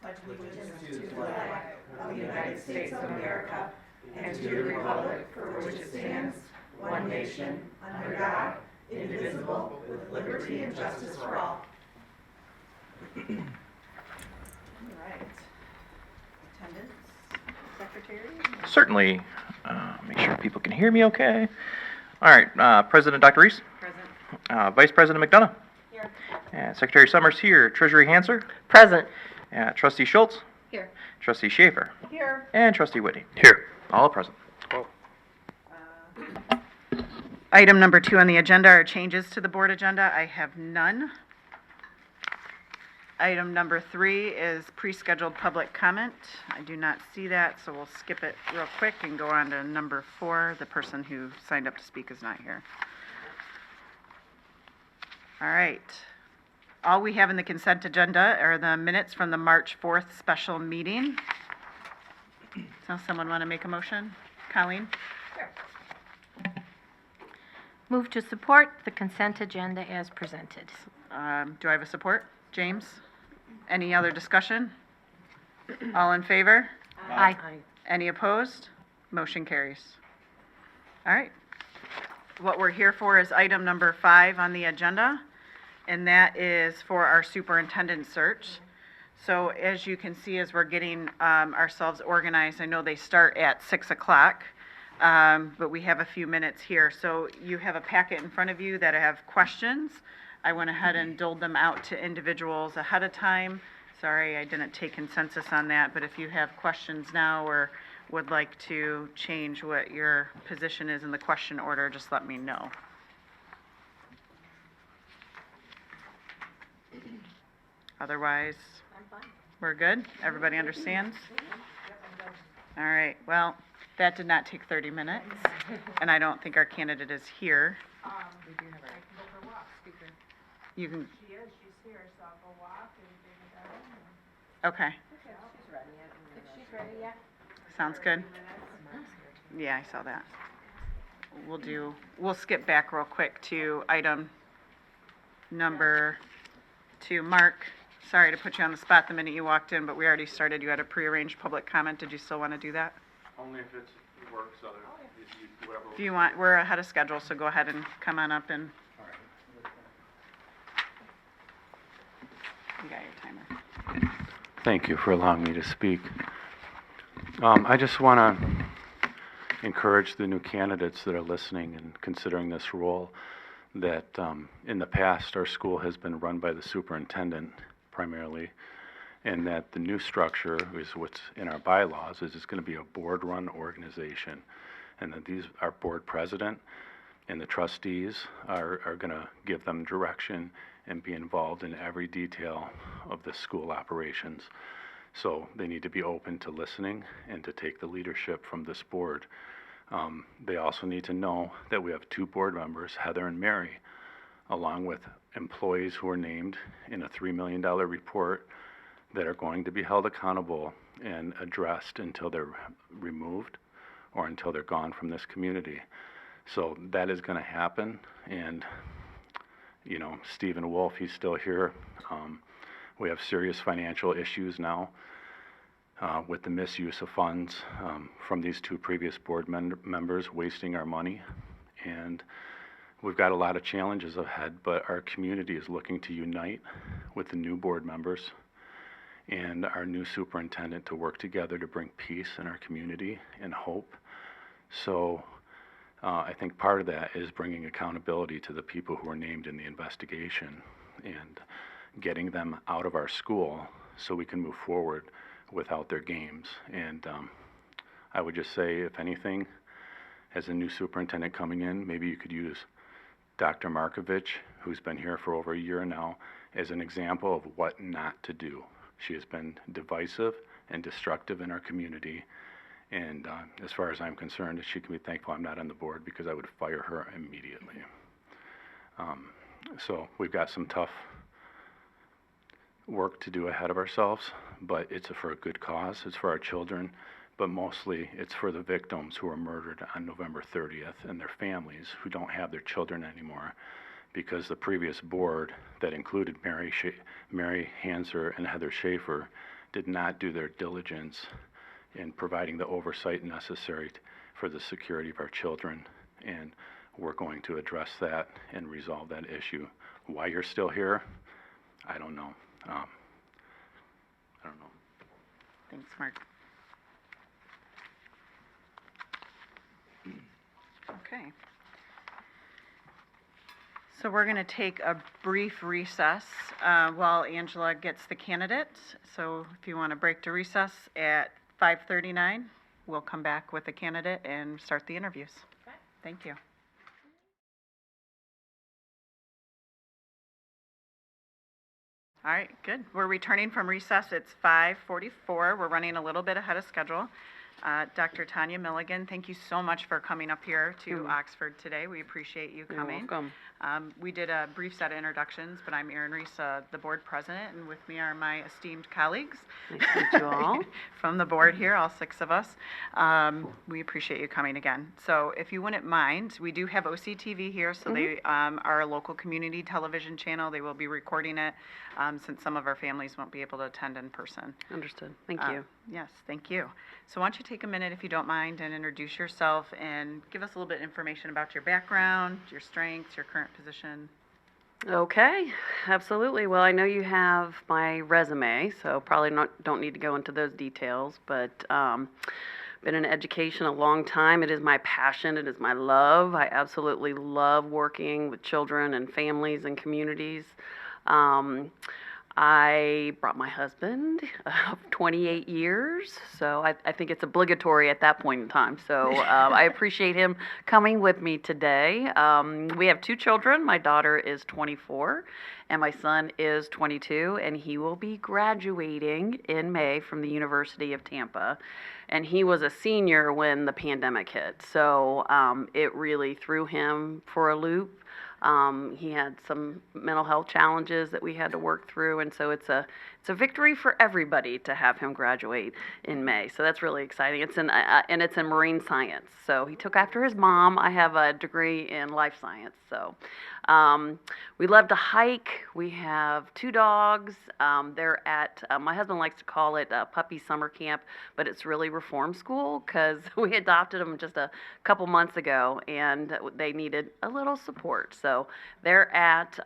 pledge allegiance to the flag of the United States of America and to the republic for which it stands, one nation, under God, indivisible, with liberty and justice for all. All right. Attendance, Secretary? Certainly. Make sure people can hear me okay. All right, President Dr. Reese. Present. Vice President McDonough. Here. And Secretary Summers here. Treasury Hanser. Present. Trustee Schultz. Here. Trustee Schaefer. Here. And Trustee Whitney. Here. All present. Item number 2 on the agenda are changes to the board agenda. I have none. Item number 3 is pre-scheduled public comment. I do not see that, so we'll skip it real quick and go on to number 4. The person who signed up to speak is not here. All right. All we have in the consent agenda are the minutes from the March 4th special meeting. So someone want to make a motion? Colleen? Move to support the consent agenda as presented. Do I have a support? James? Any other discussion? All in favor? Aye. Any opposed? Motion carries. All right. What we're here for is item number 5 on the agenda, and that is for our superintendent search. So as you can see, as we're getting ourselves organized, I know they start at 6 o'clock, but we have a few minutes here. So you have a packet in front of you that have questions. I went ahead and doled them out to individuals ahead of time. Sorry, I didn't take consensus on that, but if you have questions now or would like to change what your position is in the question order, just let me know. Otherwise, we're good? Everybody understands? All right, well, that did not take 30 minutes, and I don't think our candidate is here. You can. She is, she's here, so I'll go walk and take it down. Okay. She's ready yet? Sounds good. Yeah, I saw that. We'll skip back real quick to item number 2. Mark, sorry to put you on the spot the minute you walked in, but we already started. You had a prearranged public comment. Did you still want to do that? Only if it works, whatever. If you want, we're ahead of schedule, so go ahead and come on up and. You got your timer. Thank you for allowing me to speak. I just want to encourage the new candidates that are listening and considering this role that in the past our school has been run by the superintendent primarily, and that the new structure is what's in our bylaws is it's going to be a board-run organization, and that our board president and the trustees are going to give them direction and be involved in every detail of the school operations. So they need to be open to listening and to take the leadership from this board. They also need to know that we have 2 board members, Heather and Mary, along with employees who are named in a $3 million report that are going to be held accountable and addressed until they're removed or until they're gone from this community. So that is going to happen, and you know, Stephen Wolf, he's still here. We have serious financial issues now with the misuse of funds from these 2 previous board members wasting our money. And we've got a lot of challenges ahead, but our community is looking to unite with the new board members and our new superintendent to work together to bring peace in our community and hope. So I think part of that is bringing accountability to the people who are named in the investigation and getting them out of our school so we can move forward without their games. And I would just say, if anything, as a new superintendent coming in, maybe you could use Dr. Markovich, who's been here for over a year now, as an example of what not to do. She has been divisive and destructive in our community. And as far as I'm concerned, she can be thankful I'm not on the board because I would fire her immediately. So we've got some tough work to do ahead of ourselves, but it's for a good cause. It's for our children, but mostly it's for the victims who were murdered on November 30th and their families who don't have their children anymore, because the previous board that included Mary Hanser and Heather Schaefer did not do their diligence in providing the oversight necessary for the security of our children. And we're going to address that and resolve that issue. Why you're still here, I don't know. I don't know. Thanks, Mark. Okay. So we're going to take a brief recess while Angela gets the candidates. So if you want to break to recess at 5:39, we'll come back with the candidate and start the interviews. Thank you. All right, good. We're returning from recess. It's 5:44. We're running a little bit ahead of schedule. Dr. Tanya Milligan, thank you so much for coming up here to Oxford today. We appreciate you coming. You're welcome. We did a brief set of introductions, but I'm Erin Reese, the board president, and with me are my esteemed colleagues. Nice to meet you all. From the board here, all 6 of us. We appreciate you coming again. So if you wouldn't mind, we do have OCTV here, so they are a local community television channel. They will be recording it since some of our families won't be able to attend in person. Understood. Thank you. Yes, thank you. So why don't you take a minute, if you don't mind, and introduce yourself and give us a little bit of information about your background, your strengths, your current position. Okay, absolutely. Well, I know you have my resume, so probably don't need to go into those details, but been in education a long time. It is my passion. It is my love. I absolutely love working with children and families and communities. I brought my husband of 28 years, so I think it's obligatory at that point in time. So I appreciate him coming with me today. We have 2 children. My daughter is 24, and my son is 22, and he will be graduating in May from the University of Tampa. And he was a senior when the pandemic hit, so it really threw him for a loop. He had some mental health challenges that we had to work through, and so it's a victory for everybody to have him graduate in May. So that's really exciting. It's in marine science. So he took after his mom. I have a degree in life science. So we love to hike. We have 2 dogs. They're at my husband likes to call it puppy summer camp, but it's really reform school because we adopted them just a couple months ago, and they needed a little support. So they're at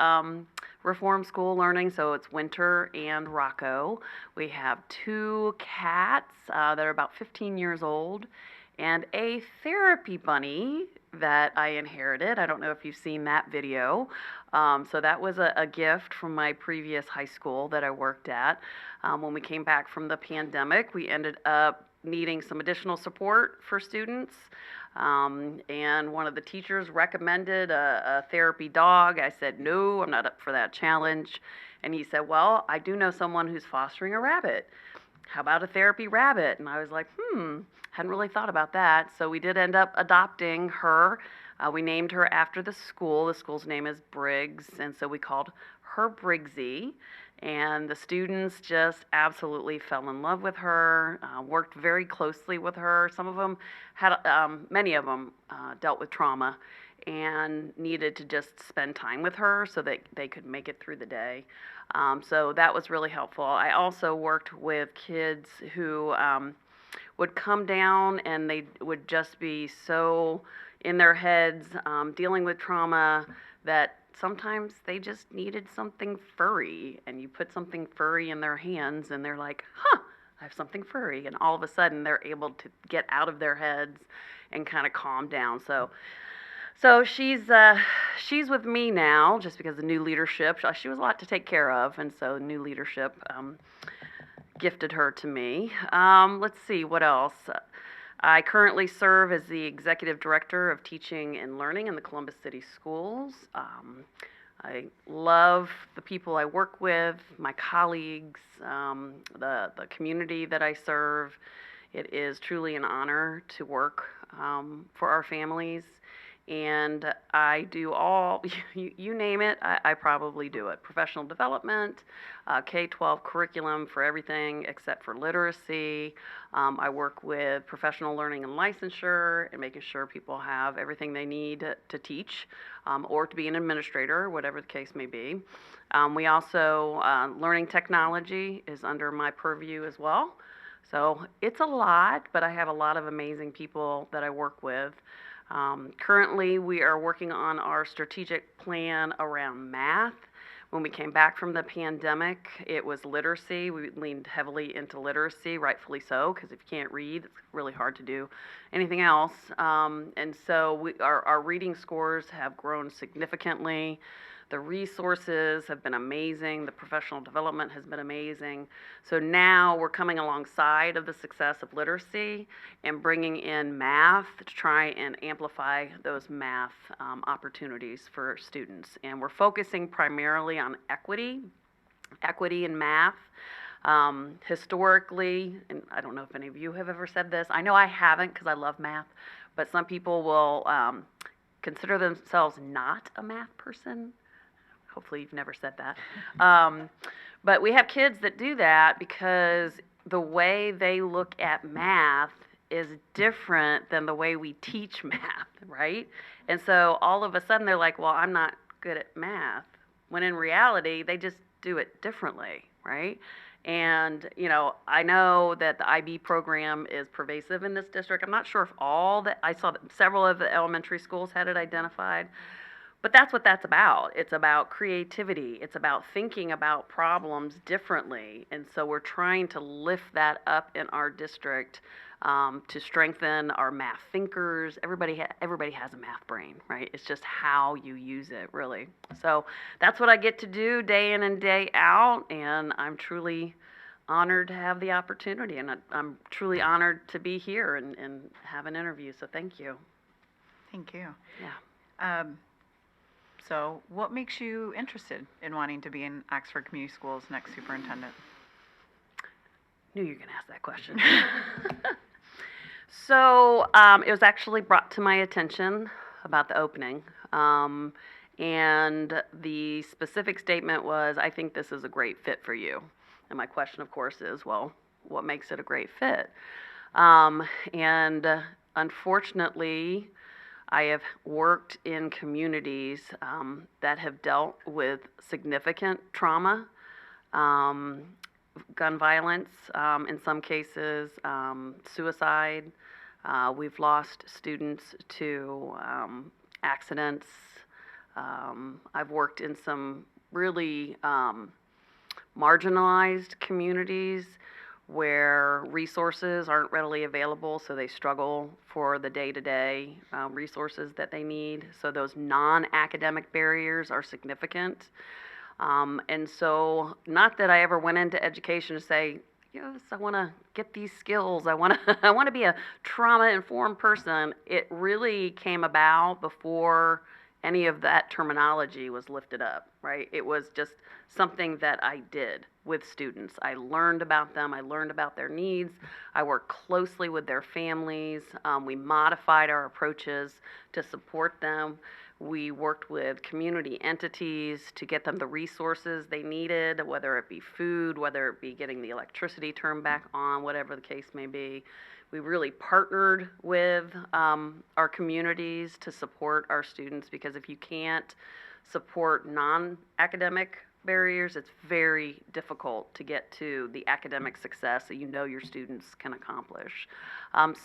reform school learning, so it's Winter and Rocco. We have 2 cats that are about 15 years old, and a therapy bunny that I inherited. I don't know if you've seen that video. So that was a gift from my previous high school that I worked at. When we came back from the pandemic, we ended up needing some additional support for students. And one of the teachers recommended a therapy dog. I said, no, I'm not up for that challenge. And he said, well, I do know someone who's fostering a rabbit. How about a therapy rabbit? And I was like, hadn't really thought about that. So we did end up adopting her. We named her after the school. The school's name is Briggs, and so we called her Briggsy. And the students just absolutely fell in love with her, worked very closely with her. Some of them had, many of them dealt with trauma and needed to just spend time with her so that they could make it through the day. So that was really helpful. I also worked with kids who would come down and they would just be so in their heads, dealing with trauma, that sometimes they just needed something furry, and you put something furry in their hands and they're like, I have something furry, and all of a sudden they're able to get out of their heads and kind of calm down. So she's with me now just because of new leadership. She was a lot to take care of, and so new leadership gifted her to me. Let's see, what else? I currently serve as the Executive Director of Teaching and Learning in the Columbus City Schools. I love the people I work with, my colleagues, the community that I serve. It is truly an honor to work for our families, And I do all, you name it, I probably do it. Professional development, K-12 curriculum for everything except for literacy. I work with professional learning and licensure and making sure people have everything they need to teach or to be an administrator, whatever the case may be. We also, learning technology is under my purview as well. So it's a lot, but I have a lot of amazing people that I work with. Currently, we are working on our strategic plan around math. When we came back from the pandemic, it was literacy. We leaned heavily into literacy, rightfully so, because if you can't read, it's really hard to do anything else. And so our reading scores have grown significantly. The resources have been amazing. The professional development has been amazing. So now we're coming alongside of the success of literacy and bringing in math to try and amplify those math opportunities for students. And we're focusing primarily on equity in math. Historically, and I don't know if any of you have ever said this. I know I haven't because I love math, but some people will consider themselves not a math person. Hopefully you've never said that. But we have kids that do that because the way they look at math is different than the way we teach math, right? And so all of a sudden they're like, well, I'm not good at math. When in reality, they just do it differently, right? And, I know that the IB program is pervasive in this district. I'm not sure if I saw that several of the elementary schools had it identified. But that's what that's about. It's about creativity. It's about thinking about problems differently. And so we're trying to lift that up in our district to strengthen our math thinkers. Everybody has a math brain, right? It's just how you use it, really. So that's what I get to do day in and day out. And I'm truly honored to have the opportunity. And I'm truly honored to be here and have an interview. So thank you. Thank you. Yeah. So what makes you interested in wanting to be in Oxford Community Schools' next superintendent? Knew you were going to ask that question. So it was actually brought to my attention about the opening. And the specific statement was, I think this is a great fit for you. And my question, of course, is, well, what makes it a great fit? And unfortunately, I have worked in communities that have dealt with significant trauma, gun violence, in some cases, suicide. We've lost students to accidents. I've worked in some really marginalized communities where resources aren't readily available, so they struggle for the day-to-day resources that they need. So those non-academic barriers are significant. And so not that I ever went into education to say, yes, I want to get these skills. I want to be a trauma-informed person. It really came about before any of that terminology was lifted up, right? It was just something that I did with students. I learned about them. I learned about their needs. I worked closely with their families. We modified our approaches to support them. We worked with community entities to get them the resources they needed, whether it be food, whether it be getting the electricity turned back on, whatever the case may be. We really partnered with our communities to support our students, because if you can't support non-academic barriers, it's very difficult to get to the academic success that you know your students can accomplish.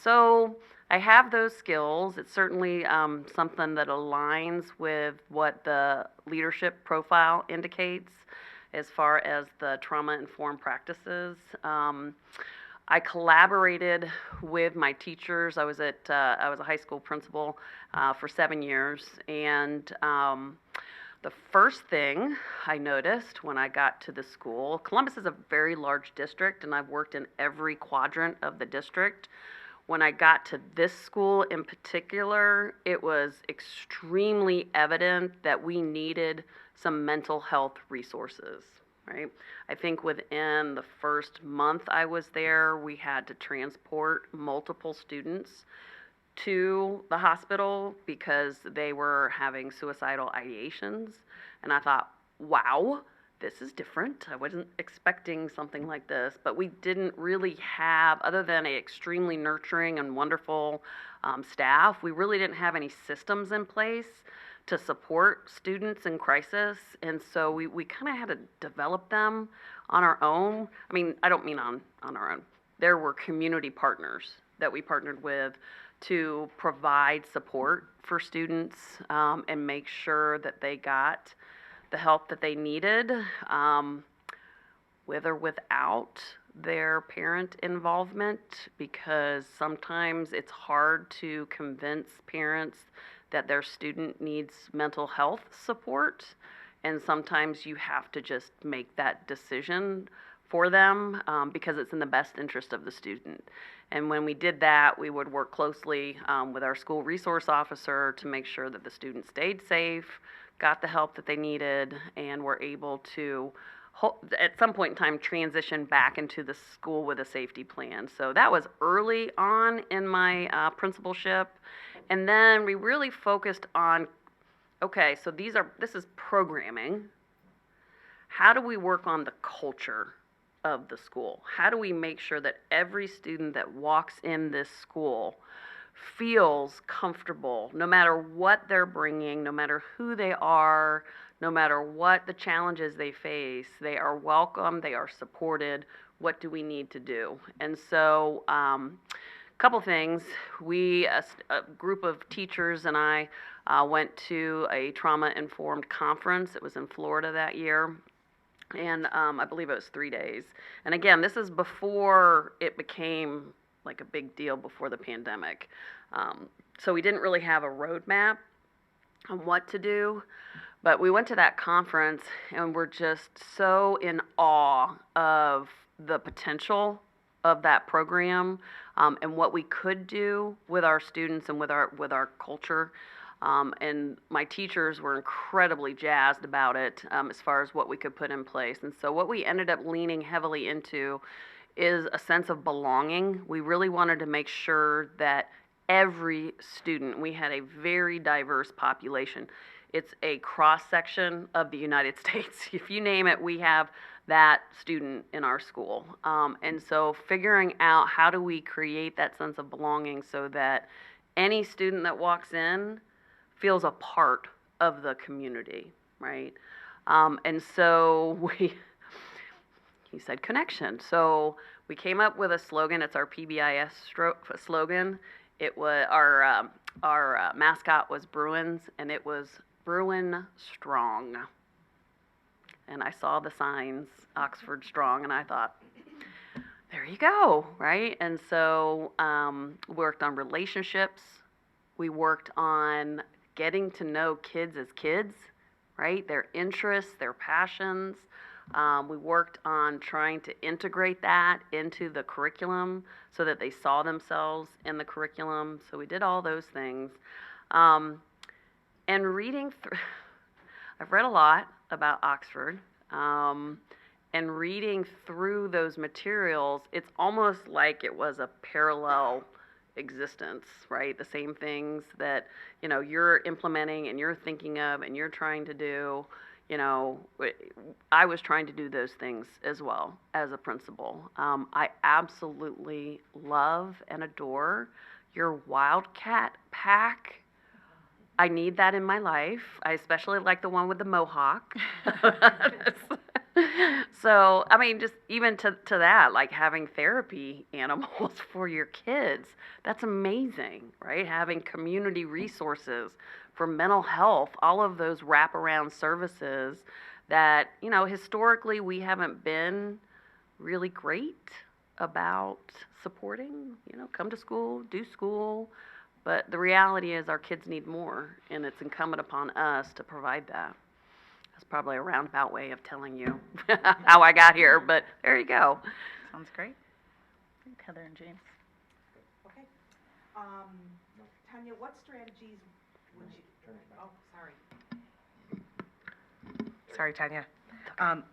So I have those skills. It's certainly something that aligns with what the leadership profile indicates as far as the trauma-informed practices. I collaborated with my teachers. I was a high school principal for 7 years, and the first thing I noticed when I got to the school, Columbus is a very large district, and I've worked in every quadrant of the district. When I got to this school in particular, it was extremely evident that we needed some mental health resources, right? I think within the first month I was there, we had to transport multiple students to the hospital because they were having suicidal ideations. And I thought, wow, this is different. I wasn't expecting something like this, but we didn't really have, other than a extremely nurturing and wonderful staff, we really didn't have any systems in place to support students in crisis. And so we kind of had to develop them on our own. I mean, I don't mean on our own. There were community partners that we partnered with to provide support for students and make sure that they got the help that they needed, with or without their parent involvement, because sometimes it's hard to convince parents that their student needs mental health support, and sometimes you have to just make that decision for them because it's in the best interest of the student. And when we did that, we would work closely with our school resource officer to make sure that the students stayed safe, got the help that they needed, and were able to, at some point in time, transition back into the school with a safety plan. So that was early on in my principalship. And then we really focused on, okay, so this is programming. How do we work on the culture of the school? How do we make sure that every student that walks in this school feels comfortable, no matter what they're bringing, no matter who they are, no matter what the challenges they face, they are welcome, they are supported. What do we need to do? And so, couple things. A group of teachers and I went to a trauma-informed conference. It was in Florida that year. And I believe it was 3 days. And again, this is before it became like a big deal, before the pandemic. So we didn't really have a roadmap on what to do. But we went to that conference and we're just so in awe of the potential of that program and what we could do with our students and with our culture. And my teachers were incredibly jazzed about it as far as what we could put in place. And so what we ended up leaning heavily into is a sense of belonging. We really wanted to make sure that every student, we had a very diverse population. It's a cross-section of the United States. If you name it, we have that student in our school. And so figuring out how do we create that sense of belonging so that any student that walks in feels a part of the community, right? And so he said connection. So we came up with a slogan. It's our PBIS slogan. It was our mascot was Bruins, and it was Bruin Strong. And I saw the signs, Oxford Strong, and I thought, there you go, right? And so we worked on relationships. We worked on getting to know kids as kids, right? Their interests, their passions. We worked on trying to integrate that into the curriculum so that they saw themselves in the curriculum. So we did all those things. And reading through, I've read a lot about Oxford, and reading through those materials, it's almost like it was a parallel existence, right? The same things that, you're implementing and you're thinking of and you're trying to do, I was trying to do those things as well as a principal. I absolutely love and adore your Wildcat pack. I need that in my life. I especially like the one with the mohawk. So, I mean, just even to that, like having therapy animals for your kids, that's amazing, right? Having community resources for mental health, all of those wraparound services that, historically we haven't been really great about supporting, come to school, do school. But the reality is our kids need more, and it's incumbent upon us to provide that. That's probably a roundabout way of telling you how I got here, but there you go. Sounds great. Heather and James. Okay. Tanya, what strategies would you, oh, sorry, Tanya.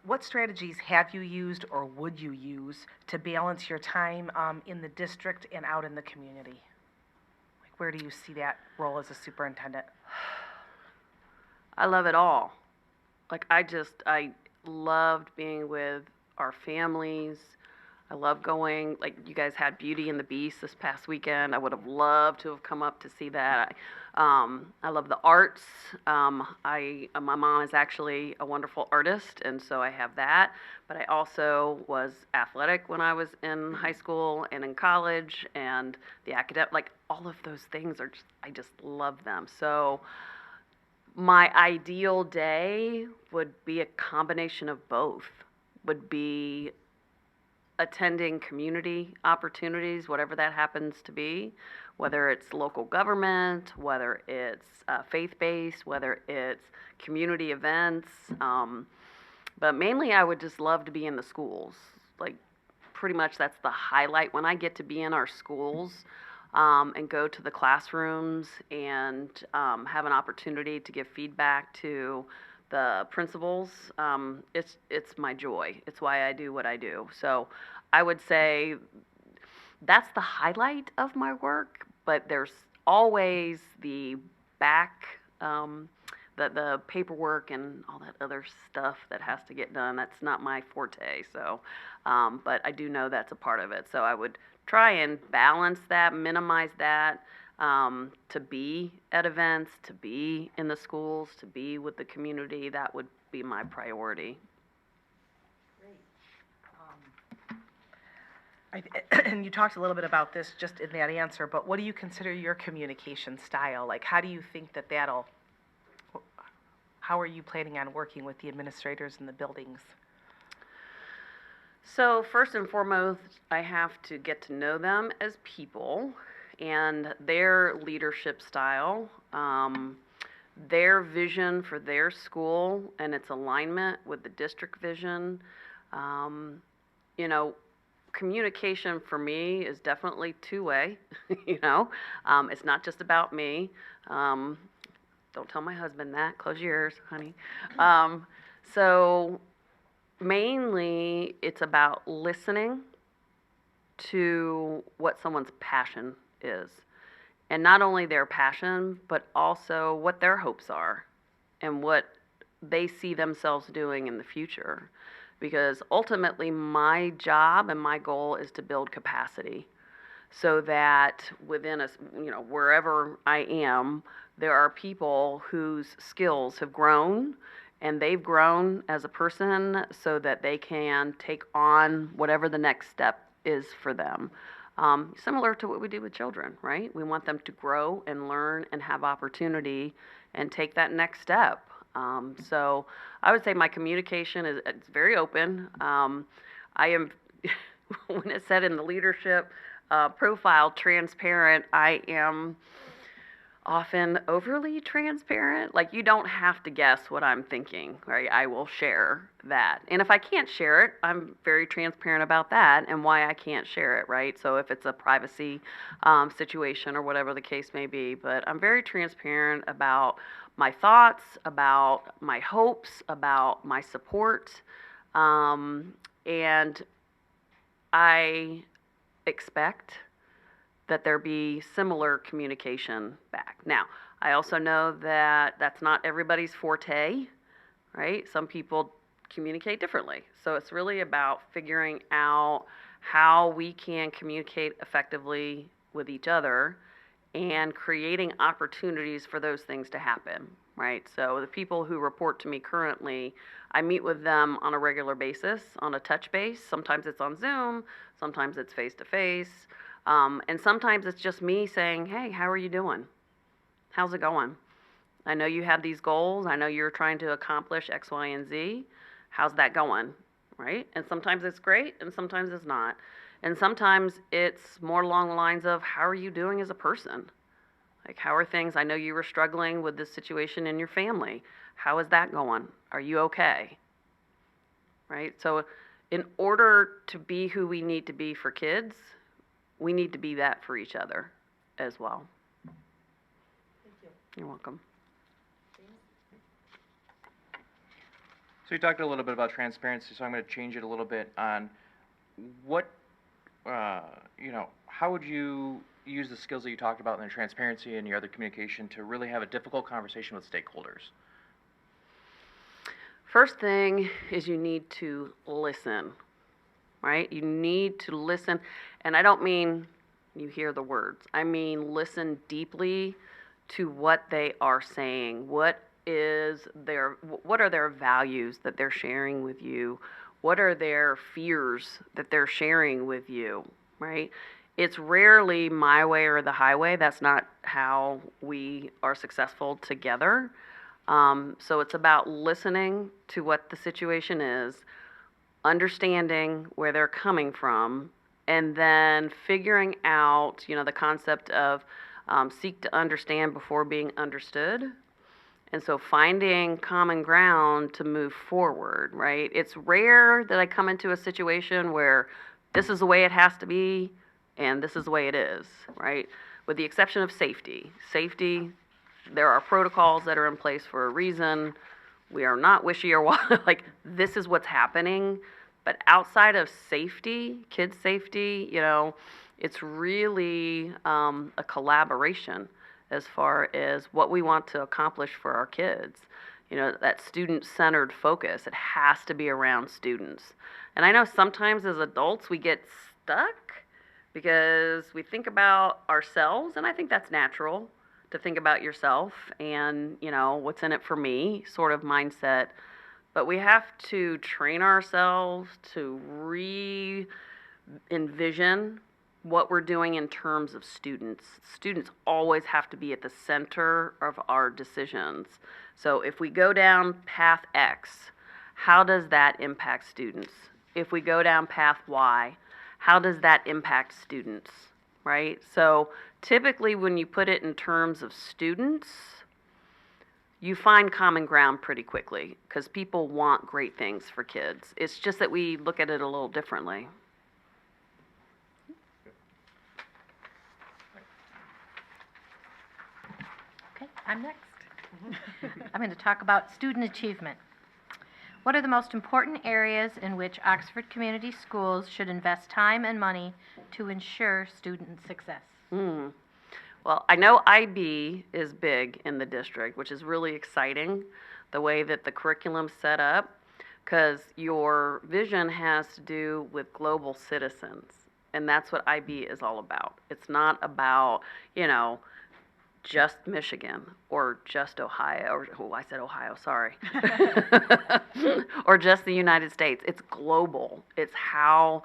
What strategies have you used or would you use to balance your time in the district and out in the community? where do you see that role as a superintendent? I love it all. Like, I loved being with our families. I love going, like, you guys had Beauty and the Beast this past weekend. I would have loved to have come up to see that. I love the arts. My mom is actually a wonderful artist, and so I have that. But I also was athletic when I was in high school and in college, and the academic, like, all of those things are just, I just love them. So my ideal day would be a combination of both. Would be attending community opportunities, whatever that happens to be, whether it's local government, whether it's faith-based, whether it's community events. But mainly, I would just love to be in the schools. Like, pretty much that's the highlight when I get to be in our schools. And go to the classrooms and have an opportunity to give feedback to the principals. It's my joy. It's why I do what I do. So I would say that's the highlight of my work, but there's always the back, the paperwork and all that other stuff that has to get done. That's not my forte. So, but I do know that's a part of it. So I would try and balance that, minimize that, to be at events, to be in the schools, to be with the community. That would be my priority. And you talked a little bit about this just in that answer, but what do you consider your communication style? Like, how do you think that how are you planning on working with the administrators in the buildings? So first and foremost, I have to get to know them as people and their leadership style, their vision for their school and its alignment with the district vision. You know, communication for me is definitely two-way. It's not just about me. Don't tell my husband that. Close your ears, honey. So mainly, it's about listening to what someone's passion is. And not only their passion, but also what their hopes are and what they see themselves doing in the future. Because ultimately, my job and my goal is to build capacity so that within wherever I am, there are people whose skills have grown and they've grown as a person so that they can take on whatever the next step is for them. Similar to what we do with children, right? We want them to grow and learn and have opportunity and take that next step. So I would say my communication it's very open. I am, when it said in the leadership profile, transparent, I am often overly transparent. Like, you don't have to guess what I'm thinking, right? I will share that. And if I can't share it, I'm very transparent about that and why I can't share it, right? So if it's a privacy situation or whatever the case may be, but I'm very transparent about my thoughts, about my hopes, about my support, and I expect that there be similar communication back. Now, I also know that that's not everybody's forte, right? Some people communicate differently. So it's really about figuring out how we can communicate effectively with each other and creating opportunities for those things to happen, right? So the people who report to me currently, I meet with them on a regular basis, on a touch base. Sometimes it's on Zoom, sometimes it's face-to-face. And sometimes it's just me saying, hey, how are you doing? How's it going? I know you have these goals. I know you're trying to accomplish X, Y, and Z. How's that going? Right? And sometimes it's great and sometimes it's not. And sometimes it's more along the lines of, how are you doing as a person? Like, how are things? I know you were struggling with this situation in your family. How is that going? Are you okay? Right? So in order to be who we need to be for kids, we need to be that for each other as well. Thank you. You're welcome. So you talked a little bit about transparency, so I'm going to change it a little bit on what, how would you use the skills that you talked about in the transparency and your other communication to really have a difficult conversation with stakeholders? First thing is you need to listen, right? You need to listen, and I don't mean you hear the words. I mean listen deeply to what they are saying. What are their values that they're sharing with you? What are their fears that they're sharing with you, right? It's rarely my way or the highway. That's not how we are successful together. So it's about listening to what the situation is, understanding where they're coming from, and then figuring out, the concept of seek to understand before being understood. And so finding common ground to move forward, right? It's rare that I come into a situation where this is the way it has to be and this is the way it is, right? With the exception of safety. Safety, there are protocols that are in place for a reason. We are not wishy or washy, like this is what's happening. But outside of safety, kids' safety, it's really a collaboration as far as what we want to accomplish for our kids. That student-centered focus, it has to be around students. And I know sometimes as adults we get stuck because we think about ourselves, and I think that's natural to think about yourself and, what's in it for me sort of mindset. But we have to train ourselves to re-envision what we're doing in terms of students. Students always have to be at the center of our decisions. So if we go down path X, how does that impact students? If we go down path Y, how does that impact students, right? So typically when you put it in terms of students, you find common ground pretty quickly because people want great things for kids. It's just that we look at it a little differently. Okay, I'm next. I'm going to talk about student achievement. What are the most important areas in which Oxford Community Schools should invest time and money to ensure student success? Well, I know IB is big in the district, which is really exciting, the way that the curriculum's set up, because your vision has to do with global citizens, and that's what IB is all about. It's not about, just Michigan or just Ohio, I said Ohio, sorry. Or just the United States. It's global. It's how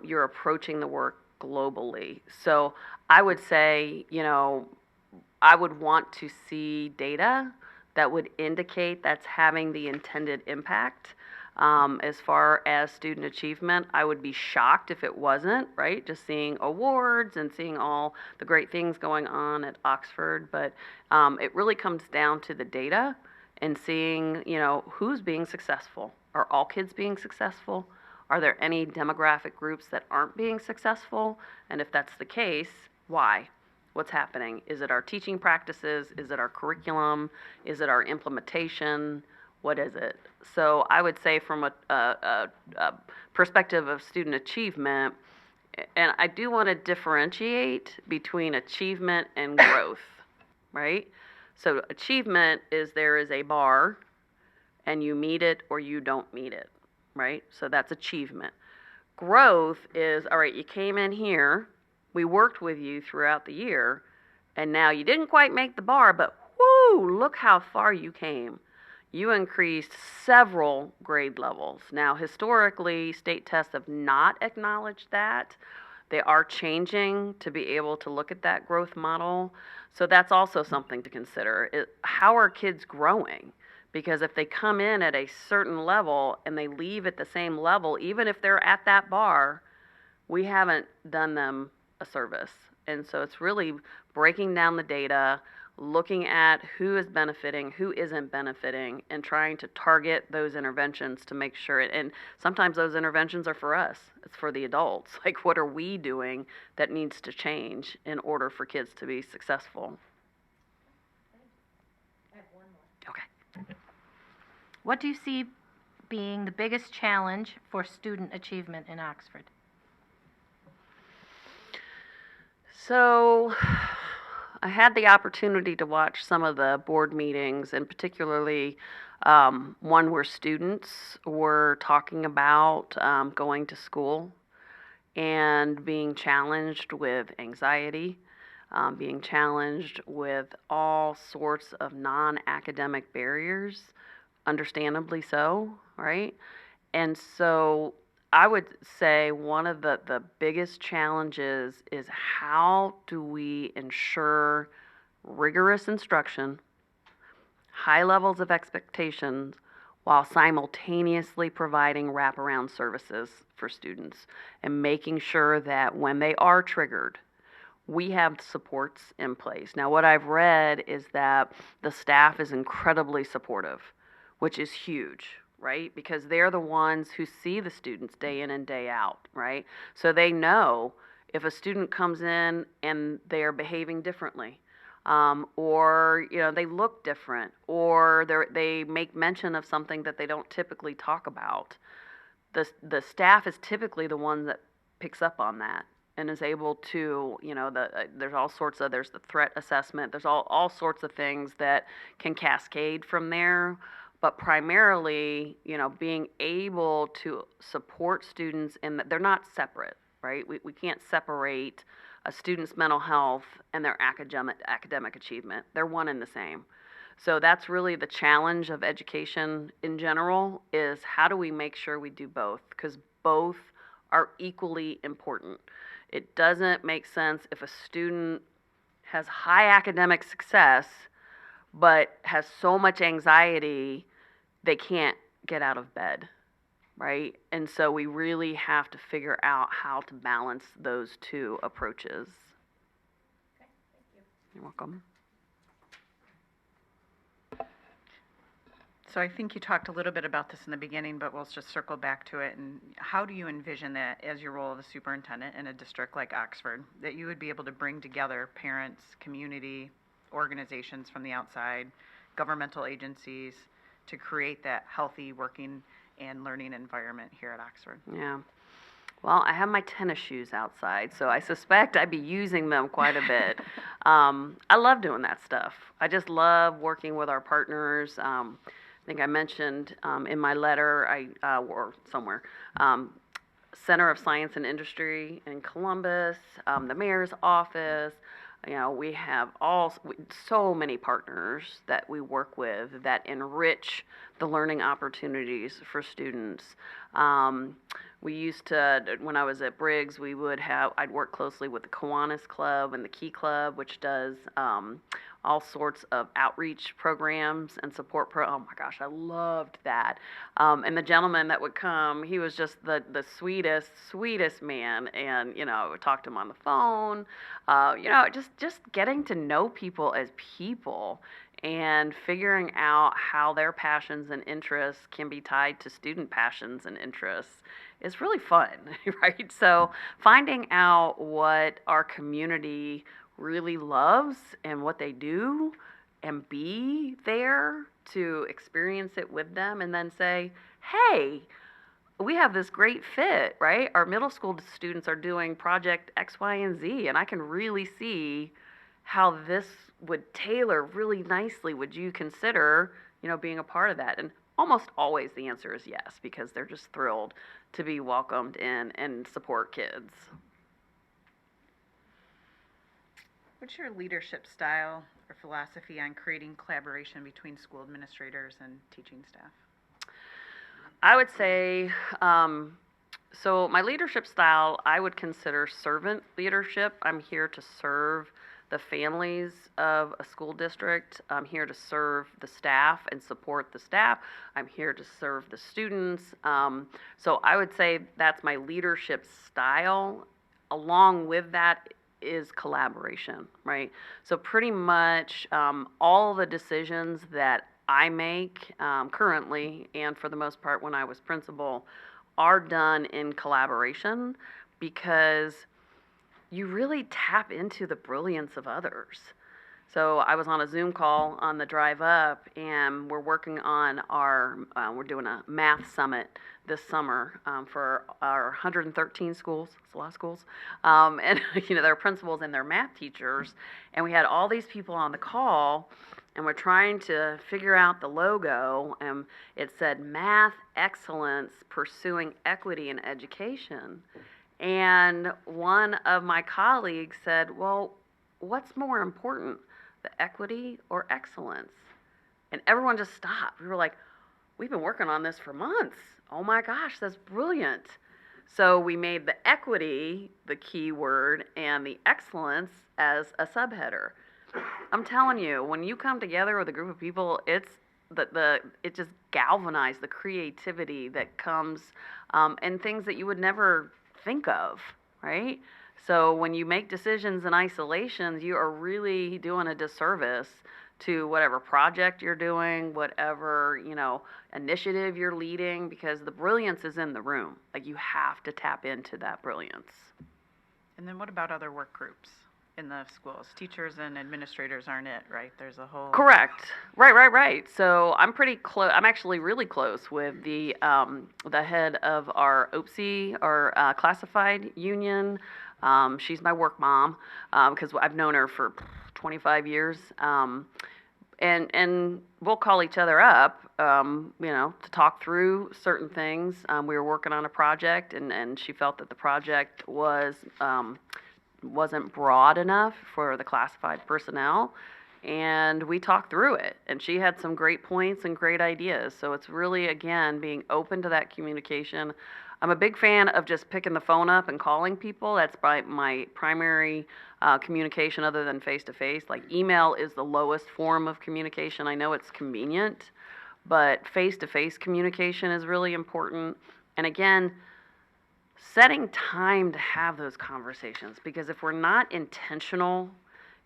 you're approaching the work globally. So I would say, I would want to see data that would indicate that's having the intended impact. As far as student achievement, I would be shocked if it wasn't, right? Just seeing awards and seeing all the great things going on at Oxford. But it really comes down to the data and seeing, who's being successful. Are all kids being successful? Are there any demographic groups that aren't being successful? And if that's the case, why? What's happening? Is it our teaching practices? Is it our curriculum? Is it our implementation? What is it? So I would say from a perspective of student achievement, and I do want to differentiate between achievement and growth, right? So achievement is there is a bar and you meet it or you don't meet it, right? So that's achievement. Growth is, all right, you came in here, we worked with you throughout the year, and now you didn't quite make the bar, but whoo, look how far you came. You increased several grade levels. Now, historically, state tests have not acknowledged that. They are changing to be able to look at that growth model. So that's also something to consider. How are kids growing? Because if they come in at a certain level and they leave at the same level, even if they're at that bar, we haven't done them a service. And so it's really breaking down the data, looking at who is benefiting, who isn't benefiting, and trying to target those interventions to make sure and sometimes those interventions are for us. It's for the adults. Like, what are we doing that needs to change in order for kids to be successful? I have one more. Okay. What do you see being the biggest challenge for student achievement in Oxford? So, I had the opportunity to watch some of the board meetings, and particularly one where students were talking about going to school and being challenged with anxiety, being challenged with all sorts of non academic barriers, understandably so, right? And so I would say one of the biggest challenges is how do we ensure rigorous instruction, high levels of expectations, while simultaneously providing wraparound services for students and making sure that when they are triggered, we have supports in place. Now, what I've read is that the staff is incredibly supportive, which is huge, right? Because they're the ones who see the students day in and day out, right? So they know if a student comes in and they are behaving differently, or they look different, or they make mention of something that they don't typically talk about. The staff is typically the one that picks up on that and is able to, there's all sorts of, there's the threat assessment, there's all sorts of things that can cascade from there. But primarily, being able to support students in that they're not separate, right? We can't separate a student's mental health and their academic achievement. They're one and the same. So that's really the challenge of education in general, is how do we make sure we do both? Because both are equally important. It doesn't make sense if a student has high academic success but has so much anxiety they can't get out of bed, right? And so we really have to figure out how to balance those two approaches. Okay, thank you. You're welcome. So I think you talked a little bit about this in the beginning, but we'll just circle back to it. And how do you envision that as your role of a superintendent in a district like Oxford, that you would be able to bring together parents, community, organizations from the outside, governmental agencies, to create that healthy working and learning environment here at Oxford? Yeah. Well, I have my tennis shoes outside, so I suspect I'd be using them quite a bit. I love doing that stuff. I just love working with our partners. I think I mentioned in my letter, or somewhere, Center of Science and Industry in Columbus, the mayor's office. We have so many partners that we work with that enrich the learning opportunities for students. We used to, when I was at Briggs, I'd work closely with the Kiwanis Club and the Key Club, which does all sorts of outreach programs and support oh my gosh, I loved that. And the gentleman that would come, he was just the sweetest man. And, I would talk to him on the phone, just getting to know people as people and figuring out how their passions and interests can be tied to student passions and interests is really fun, right? So finding out what our community really loves and what they do, and be there to experience it with them, and then say, hey, we have this great fit, right? Our middle school students are doing project X, Y, and Z, and I can really see how this would tailor really nicely. Would you consider, being a part of that? And almost always the answer is yes, because they're just thrilled to be welcomed in and support kids. What's your leadership style or philosophy on creating collaboration between school administrators and teaching staff? I would say, so my leadership style, I would consider servant leadership. I'm here to serve the families of a school district. I'm here to serve the staff and support the staff. I'm here to serve the students. So I would say that's my leadership style. Along with that is collaboration, right? So pretty much all the decisions that I make currently, and for the most part when I was principal, are done in collaboration, because you really tap into the brilliance of others. So I was on a Zoom call on the drive up, and we're working on we're doing a math summit this summer for our 113 schools. It's a lot of schools. And, their principals and their math teachers. And we had all these people on the call, and we're trying to figure out the logo. And it said, Math Excellence Pursuing Equity in Education. And one of my colleagues said, well, what's more important, the equity or excellence? And everyone just stopped. We were like, we've been working on this for months. Oh my gosh, that's brilliant. So we made the equity the key word and the excellence as a subheader. I'm telling you, when you come together with a group of people, it's it just galvanizes the creativity that comes and things that you would never think of, right? So when you make decisions in isolations, you are really doing a disservice to whatever project you're doing, whatever, initiative you're leading, because the brilliance is in the room. Like, you have to tap into that brilliance. And then what about other work groups in the schools? Teachers and administrators aren't it, right? There's a whole... Correct. Right. So I'm pretty close. I'm actually really close with the head of our OPSE, our classified union. She's my work mom because I've known her for 25 years. And we'll call each other up, to talk through certain things. We were working on a project, and she felt that the project wasn't broad enough for the classified personnel, and we talked through it. And she had some great points and great ideas. So it's really, again, being open to that communication. I'm a big fan of just picking the phone up and calling people. That's my primary communication other than face-to-face. Like, email is the lowest form of communication. I know it's convenient, but face-to-face communication is really important. And again, setting time to have those conversations, because if we're not intentional,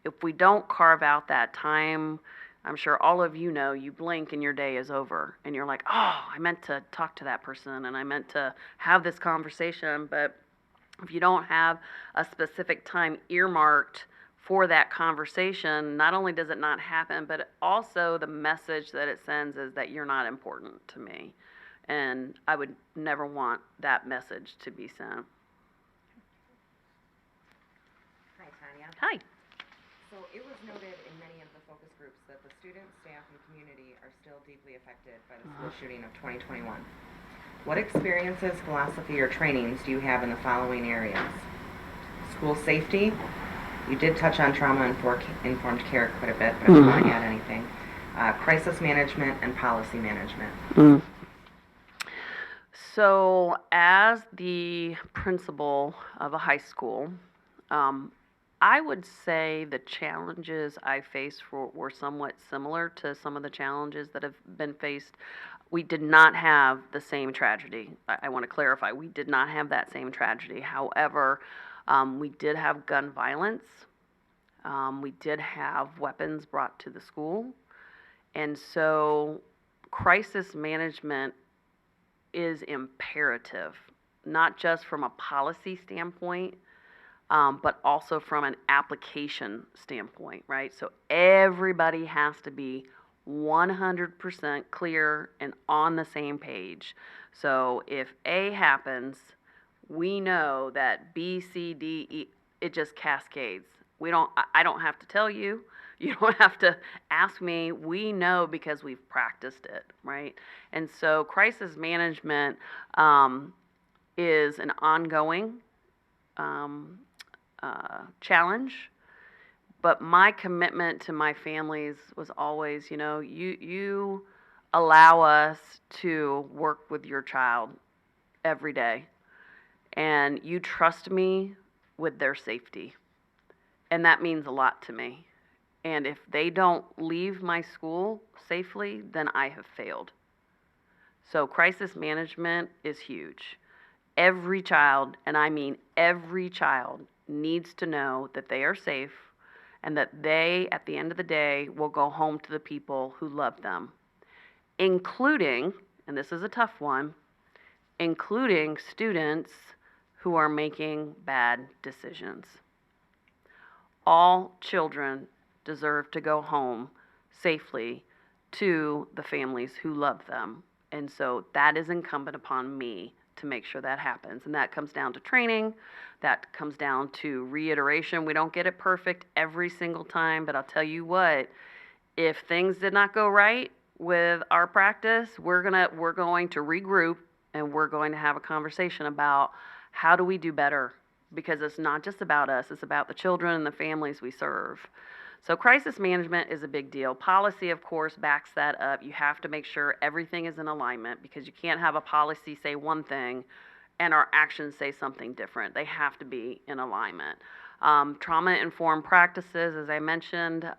if we don't carve out that time, I'm sure all of you know, you blink and your day is over. And you're like, oh, I meant to talk to that person and I meant to have this conversation. But if you don't have a specific time earmarked for that conversation, not only does it not happen, but also the message that it sends is that you're not important to me. And I would never want that message to be sent. Hi, Tanya. Hi. So it was noted in many of the focus groups that the students, staff, and community are still deeply affected by the school shooting of 2021. What experiences, philosophy, or trainings do you have in the following areas? School safety. You did touch on trauma-informed care quite a bit, but if you want to add anything. Crisis management and policy management. So as the principal of a high school, I would say the challenges I faced were somewhat similar to some of the challenges that have been faced. We did not have the same tragedy. I want to clarify, we did not have that same tragedy. However, we did have gun violence. We did have weapons brought to the school. And so crisis management is imperative, not just from a policy standpoint, but also from an application standpoint, right? So everybody has to be 100% clear and on the same page. So if A happens, we know that B, C, D, E, it just cascades. I don't have to tell you. You don't have to ask me. We know because we've practiced it, right? And so crisis management is an ongoing challenge. But my commitment to my families was always, you allow us to work with your child every day. And you trust me with their safety. And that means a lot to me. And if they don't leave my school safely, then I have failed. So crisis management is huge. Every child, and I mean every child, needs to know that they are safe and that they, at the end of the day, will go home to the people who love them, including, and this is a tough one, including students who are making bad decisions. All children deserve to go home safely to the families who love them. And so that is incumbent upon me to make sure that happens. And that comes down to training, that comes down to reiteration. We don't get it perfect every single time, but I'll tell you what, if things did not go right with our practice, we're going to regroup and we're going to have a conversation about how do we do better, because it's not just about us, it's about the children and the families we serve. So crisis management is a big deal. Policy, of course, backs that up. You have to make sure everything is in alignment, because you can't have a policy say one thing and our actions say something different. They have to be in alignment. Trauma-informed practices, as I mentioned,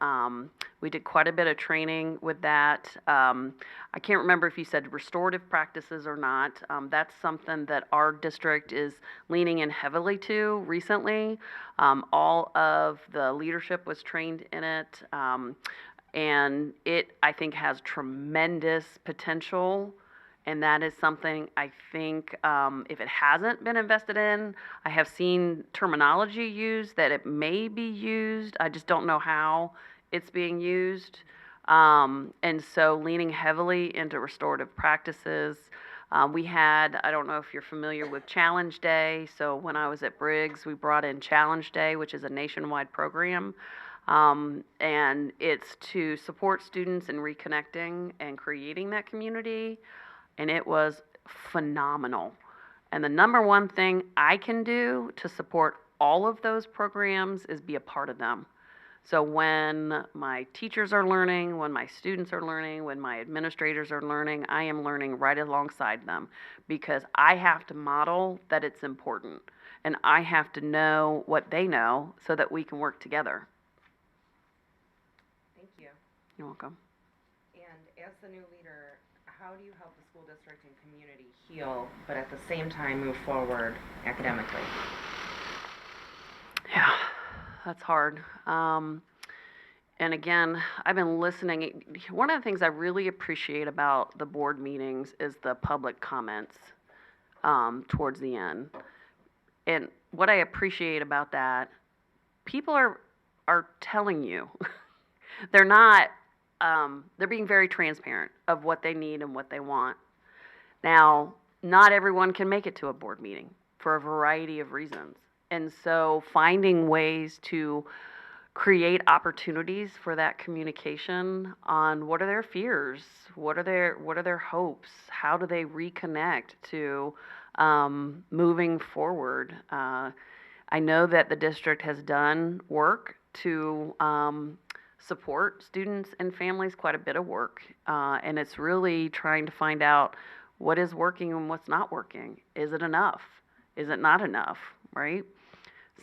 we did quite a bit of training with that. I can't remember if you said restorative practices or not. That's something that our district is leaning in heavily to recently. All of the leadership was trained in it, and it, I think, has tremendous potential. And that is something I think, if it hasn't been invested in, I have seen terminology used that it may be used. I just don't know how it's being used. And so leaning heavily into restorative practices. We had, I don't know if you're familiar with Challenge Day. So when I was at Briggs, we brought in Challenge Day, which is a nationwide program. And it's to support students in reconnecting and creating that community. And it was phenomenal. And the number one thing I can do to support all of those programs is be a part of them. So when my teachers are learning, when my students are learning, when my administrators are learning, I am learning right alongside them, because I have to model that it's important. And I have to know what they know so that we can work together. Thank you. You're welcome. And as the new leader, how do you help the school district and community heal, but at the same time move forward academically? Yeah, that's hard. And again, I've been listening. One of the things I really appreciate about the board meetings is the public comments towards the end. And what I appreciate about that, people are telling you. They're not, they're being very transparent of what they need and what they want. Now, not everyone can make it to a board meeting for a variety of reasons. And so finding ways to create opportunities for that communication on what are their fears, what are their hopes, how do they reconnect to moving forward. I know that the district has done work to support students and families, quite a bit of work, and it's really trying to find out what is working and what's not working. Is it enough? Is it not enough, right?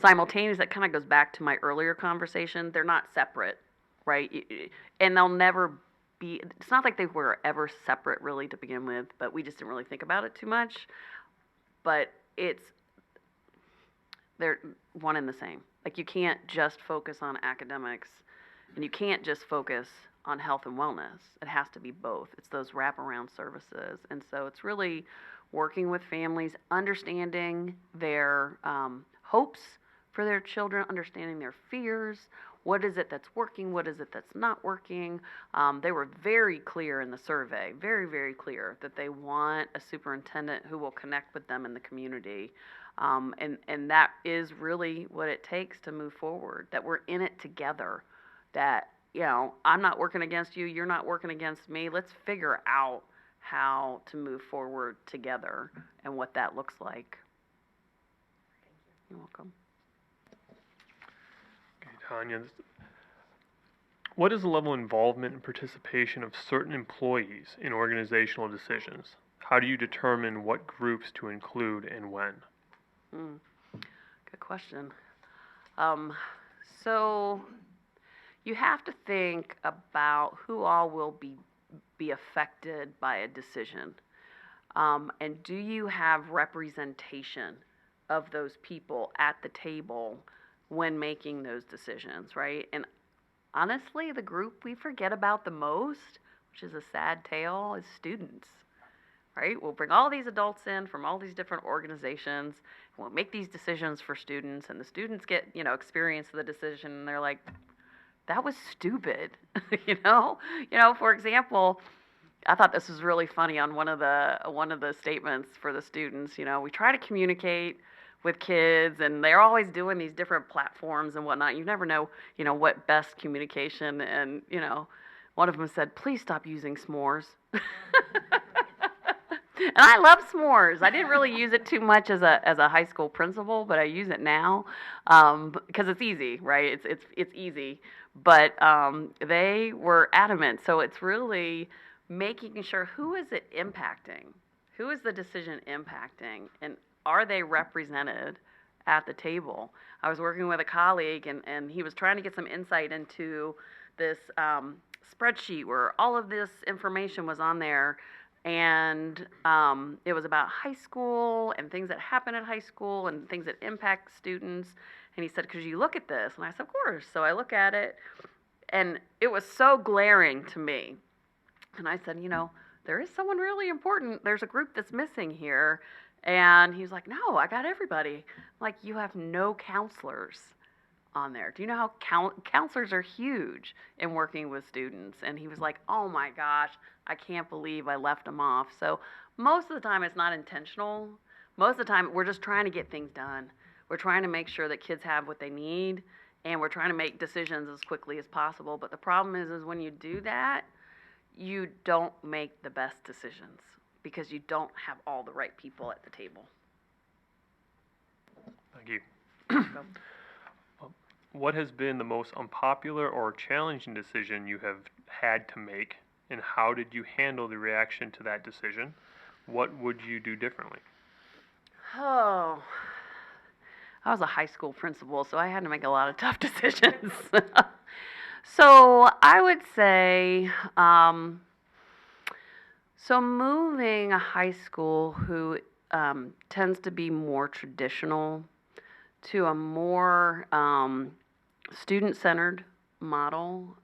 Simultaneous, that kind of goes back to my earlier conversation. They're not separate, right? And they'll never be, it's not like they were ever separate really to begin with, but we just didn't really think about it too much. But they're one and the same. Like, you can't just focus on academics, and you can't just focus on health and wellness. It has to be both. It's those wraparound services. And so it's really working with families, understanding their hopes for their children, understanding their fears. What is it that's working? What is it that's not working? They were very clear in the survey, very, very clear, that they want a superintendent who will connect with them in the community. And that is really what it takes to move forward, that we're in it together, that, you know, I'm not working against you, you're not working against me. Let's figure out how to move forward together and what that looks like. You're welcome. Okay, Tanya, what is the level of involvement and participation of certain employees in organizational decisions? How do you determine what groups to include and when? Good question. So you have to think about who all will be affected by a decision. And do you have representation of those people at the table when making those decisions, right? And honestly, the group we forget about the most, which is a sad tale, is students, right? We'll bring all these adults in from all these different organizations, we'll make these decisions for students, and the students get, experience the decision, and they're like, that was stupid. For example, I thought this was really funny on one of the statements for the students. We try to communicate with kids, and they're always doing these different platforms and whatnot. You never know, what best communication. And one of them said, "Please stop using s'mores." And I love s'mores. I didn't really use it too much as a high school principal, but I use it now because it's easy, right? It's easy. But they were adamant. So it's really making sure, who is it impacting? Who is the decision impacting? And are they represented at the table? I was working with a colleague, and he was trying to get some insight into this spreadsheet where all of this information was on there. And it was about high school and things that happen at high school and things that impact students. And he said, "Could you look at this?" And I said, "Of course." So I look at it, and it was so glaring to me. And I said, there is someone really important. There's a group that's missing here. And he was like, "No, I got everybody." I'm like, "You have no counselors on there. Do you know how counselors are huge in working with students?" And he was like, "Oh my gosh, I can't believe I left them off." So most of the time it's not intentional. Most of the time we're just trying to get things done. We're trying to make sure that kids have what they need, and we're trying to make decisions as quickly as possible. But the problem is when you do that, you don't make the best decisions because you don't have all the right people at the table. Thank you. What has been the most unpopular or challenging decision you have had to make, and how did you handle the reaction to that decision? What would you do differently? Oh, I was a high school principal, so I had to make a lot of tough decisions. So I would say, so moving a high school who tends to be more traditional to a more student-centered model,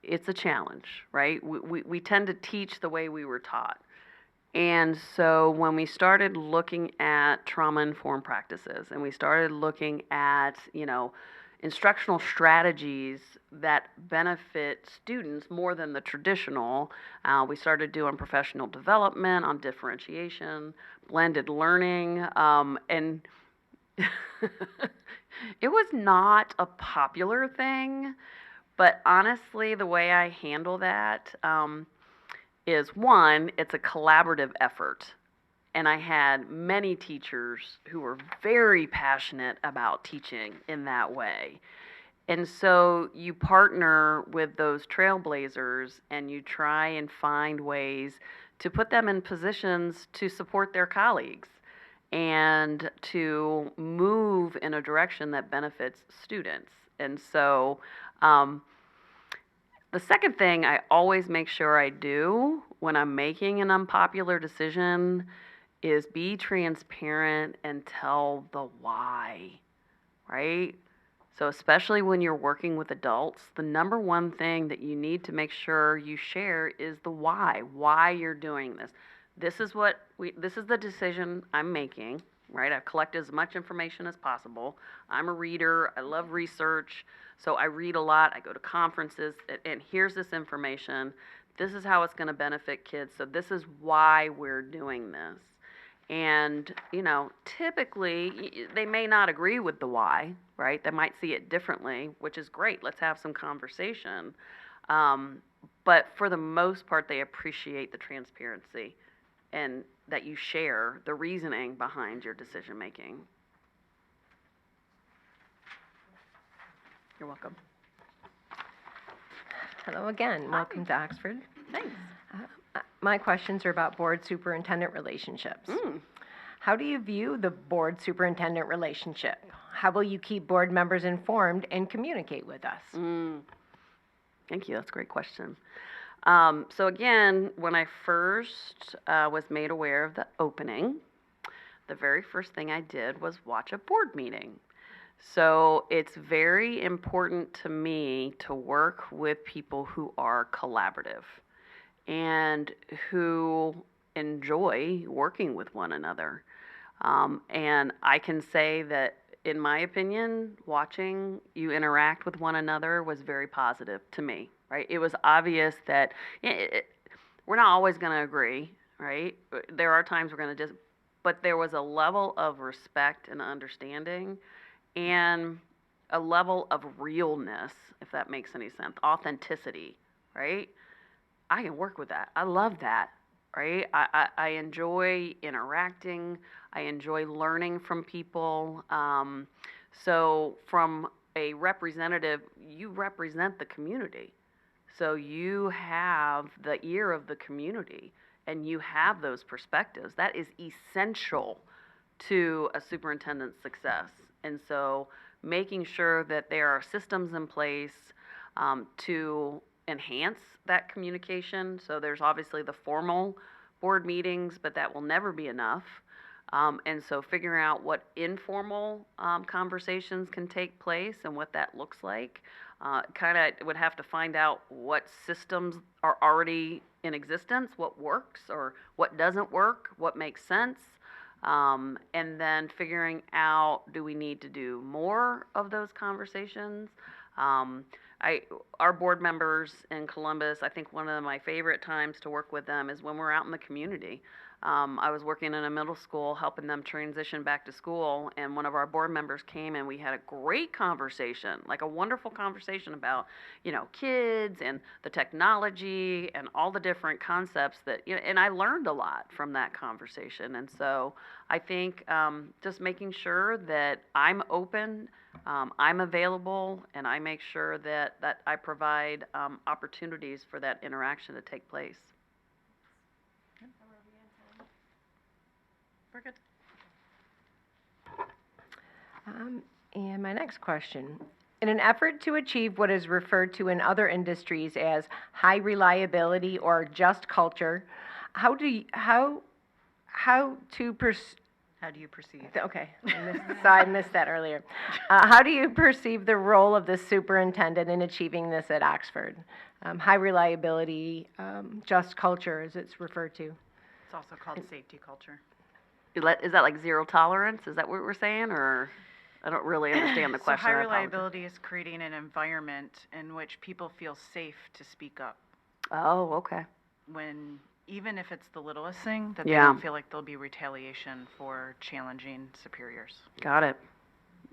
it's a challenge, right? We tend to teach the way we were taught. And so when we started looking at trauma-informed practices, and we started looking at, instructional strategies that benefit students more than the traditional, we started doing professional development on differentiation, blended learning, and it was not a popular thing, but honestly, the way I handle that is, one, it's a collaborative effort. And I had many teachers who were very passionate about teaching in that way. And so you partner with those trailblazers and you try and find ways to put them in positions to support their colleagues and to move in a direction that benefits students. And so the second thing I always make sure I do when I'm making an unpopular decision is be transparent and tell the why, right? So especially when you're working with adults, the number one thing that you need to make sure you share is the why you're doing this. This is the decision I'm making, right? I've collected as much information as possible. I'm a reader. I love research. So I read a lot. I go to conferences, and here's this information. This is how it's going to benefit kids. So this is why we're doing this. And, typically they may not agree with the why, right? They might see it differently, which is great. Let's have some conversation. But for the most part, they appreciate the transparency and that you share the reasoning behind your decision making. You're welcome. Hello again. Welcome to Oxford. Thanks. My questions are about board superintendent relationships. How do you view the board superintendent relationship? How will you keep board members informed and communicate with us? Thank you. That's a great question. So again, when I first was made aware of the opening, the very first thing I did was watch a board meeting. So it's very important to me to work with people who are collaborative and who enjoy working with one another. And I can say that in my opinion, watching you interact with one another was very positive to me, right? It was obvious that we're not always going to agree, right? There are times we're going to but there was a level of respect and understanding and a level of realness, if that makes any sense, authenticity, right? I can work with that. I love that, right? I enjoy interacting. I enjoy learning from people. So from a representative, you represent the community. So you have the ear of the community and you have those perspectives. That is essential to a superintendent's success. And so making sure that there are systems in place to enhance that communication. So there's obviously the formal board meetings, but that will never be enough. And so figuring out what informal conversations can take place and what that looks like. Kind of would have to find out what systems are already in existence, what works or what doesn't work, what makes sense. And then figuring out, do we need to do more of those conversations? Our board members in Columbus, I think one of my favorite times to work with them is when we're out in the community. I was working in a middle school helping them transition back to school, and one of our board members came and we had a great conversation, like a wonderful conversation about, kids and the technology and all the different concepts that, and I learned a lot from that conversation. And so I think just making sure that I'm open, I'm available, and I make sure that I provide opportunities for that interaction to take place. We're good. And my next question. In an effort to achieve what is referred to in other industries as high reliability or just culture, how do you perceive? Okay, I missed that earlier. How do you perceive the role of the superintendent in achieving this at Oxford? High reliability, just culture, as it's referred to. It's also called safety culture. Is that like zero tolerance? Is that what we're saying, or I don't really understand the question. So high reliability is creating an environment in which people feel safe to speak up. Oh, okay. Even if it's the littlest thing, that Yeah. they don't feel like there'll be retaliation for challenging superiors. Got it.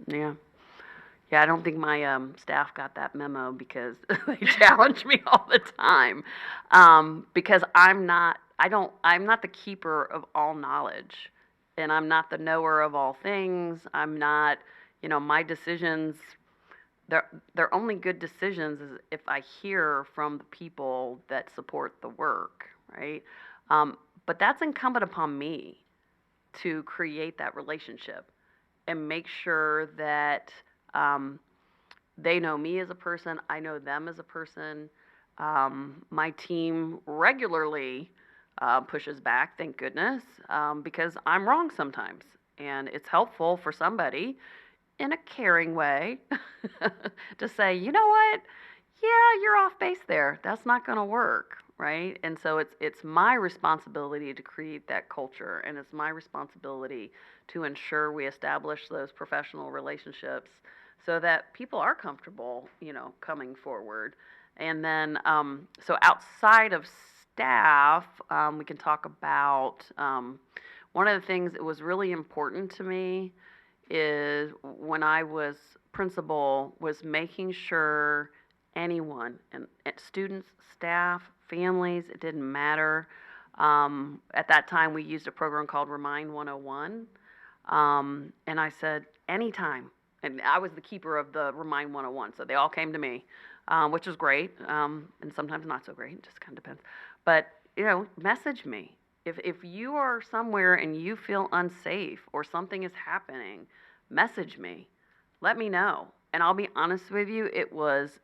Yeah. Yeah, I don't think my staff got that memo because they challenge me all the time. Because I'm not the keeper of all knowledge, and I'm not the knower of all things. I'm not, my decisions, they're only good decisions if I hear from the people that support the work, right? But that's incumbent upon me to create that relationship and make sure that they know me as a person, I know them as a person. My team regularly pushes back, thank goodness, because I'm wrong sometimes. And it's helpful for somebody in a caring way to say, you know what? Yeah, you're off base there. That's not going to work, right? And so it's my responsibility to create that culture, and it's my responsibility to ensure we establish those professional relationships so that people are comfortable, coming forward. And then, so outside of staff, we can talk about one of the things that was really important to me is when I was principal was making sure anyone, and students, staff, families, it didn't matter. At that time, we used a program called Remind 101. And I said, anytime. And I was the keeper of the Remind 101, so they all came to me, which was great, and sometimes not so great. It just kind of depends. But, message me. If you are somewhere and you feel unsafe or something is happening, message me. Let me know. And I'll be honest with you, it was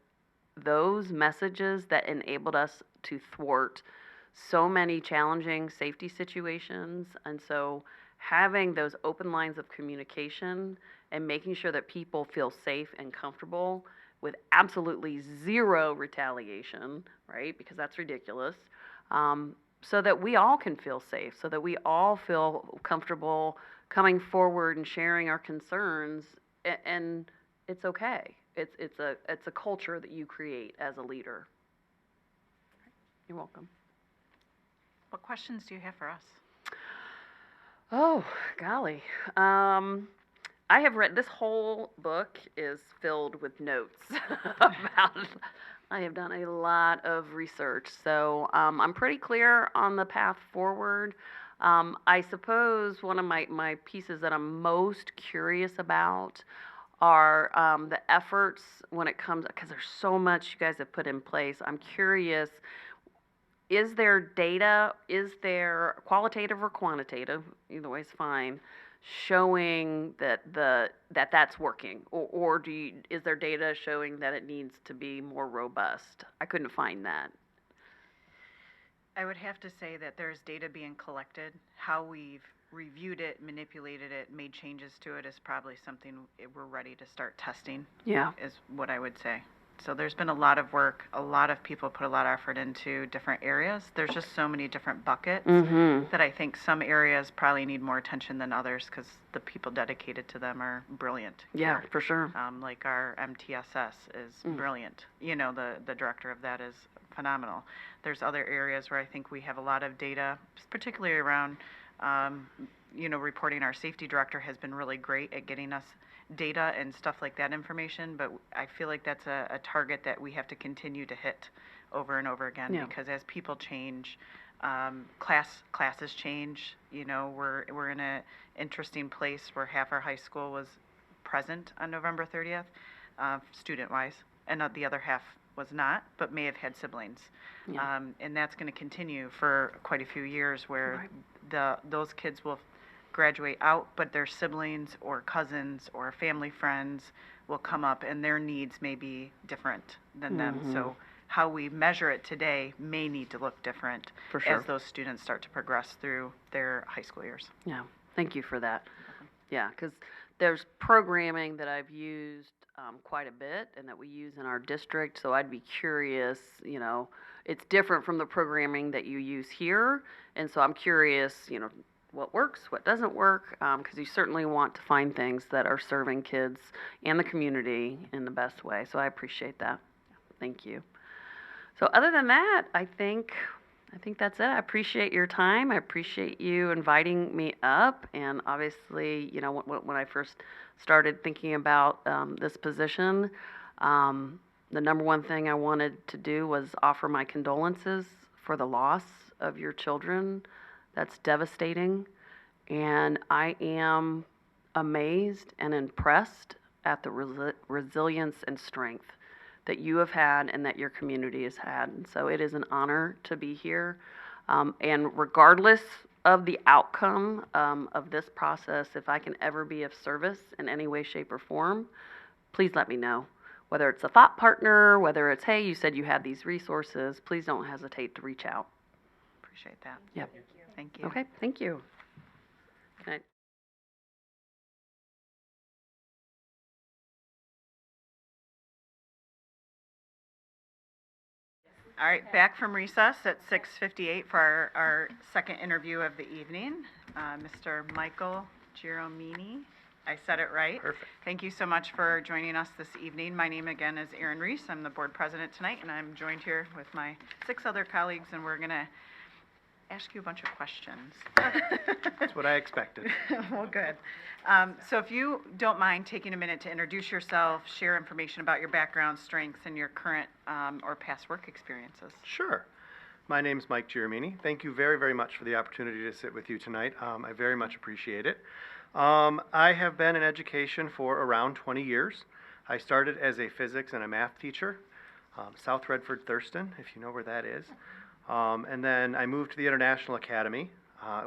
those messages that enabled us to thwart so many challenging safety situations. And so having those open lines of communication and making sure that people feel safe and comfortable with absolutely zero retaliation, right? Because that's ridiculous. So that we all can feel safe, so that we all feel comfortable coming forward and sharing our concerns and it's okay. It's a culture that you create as a leader. You're welcome. What questions do you have for us? Oh, golly. I have read, this whole book is filled with notes about, I have done a lot of research, so I'm pretty clear on the path forward. I suppose one of my pieces that I'm most curious about are the efforts when it comes, because there's so much you guys have put in place. I'm curious, is there data, is there qualitative or quantitative, either way is fine, showing that that's working? Or is there data showing that it needs to be more robust? I couldn't find that. I would have to say that there's data being collected. How we've reviewed it, manipulated it, made changes to it is probably something we're ready to start testing, Yeah. is what I would say. So there's been a lot of work, a lot of people put a lot of effort into different areas. There's just so many different buckets that I think some areas probably need more attention than others because the people dedicated to them are brilliant. Yeah, here. for sure. Like our MTSS is brilliant. You know, the director of that is phenomenal. There's other areas where I think we have a lot of data, particularly around, reporting. Our safety director has been really great at getting us data and stuff like that information, but I feel like that's a target that we have to continue to hit over and over again because as people change, classes change. You know, we're in a interesting place where half our high school was present on November 30th, student-wise, and the other half was not, but may have had siblings. And that's going to continue for quite a few years where those kids will graduate out, but their siblings or cousins or family friends will come up and their needs may be different than them. So how we measure it today may need to look different For sure. as those students start to progress through their high school years. Yeah, thank you for that. Yeah, because there's programming that I've used quite a bit and that we use in our district, so I'd be curious, it's different from the programming that you use here, and so I'm curious, what works, what doesn't work, because you certainly want to find things that are serving kids and the community in the best way, so I appreciate that. Thank you. So other than that, I think that's it. I appreciate your time. I appreciate you inviting me up. And obviously, when I first started thinking about this position, the number one thing I wanted to do was offer my condolences for the loss of your children. That's devastating. And I am amazed and impressed at the resilience and strength that you have had and that your community has had. And so it is an honor to be here. And regardless of the outcome of this process, if I can ever be of service in any way, shape, or form, please let me know. Whether it's a thought partner, whether it's, hey, you said you had these resources, please don't hesitate to reach out. Appreciate that. Yep. Thank you. Okay, thank you. Good night. All right, back from recess at 6:58 for our second interview of the evening. Mr. Michael Giromini. I said it right. Perfect. Thank you so much for joining us this evening. My name again is Erin Reese. I'm the board president tonight, and I'm joined here with my 6 other colleagues, and we're going to ask you a bunch of questions. That's what I expected. Well, good. So if you don't mind taking a minute to introduce yourself, share information about your background, strengths, and your current or past work experiences. Sure. My name's Mike Giromini. Thank you very, very much for the opportunity to sit with you tonight. I very much appreciate it. I have been in education for around 20 years. I started as a physics and a math teacher, South Redford Thurston, if you know where that is. And then I moved to the International Academy,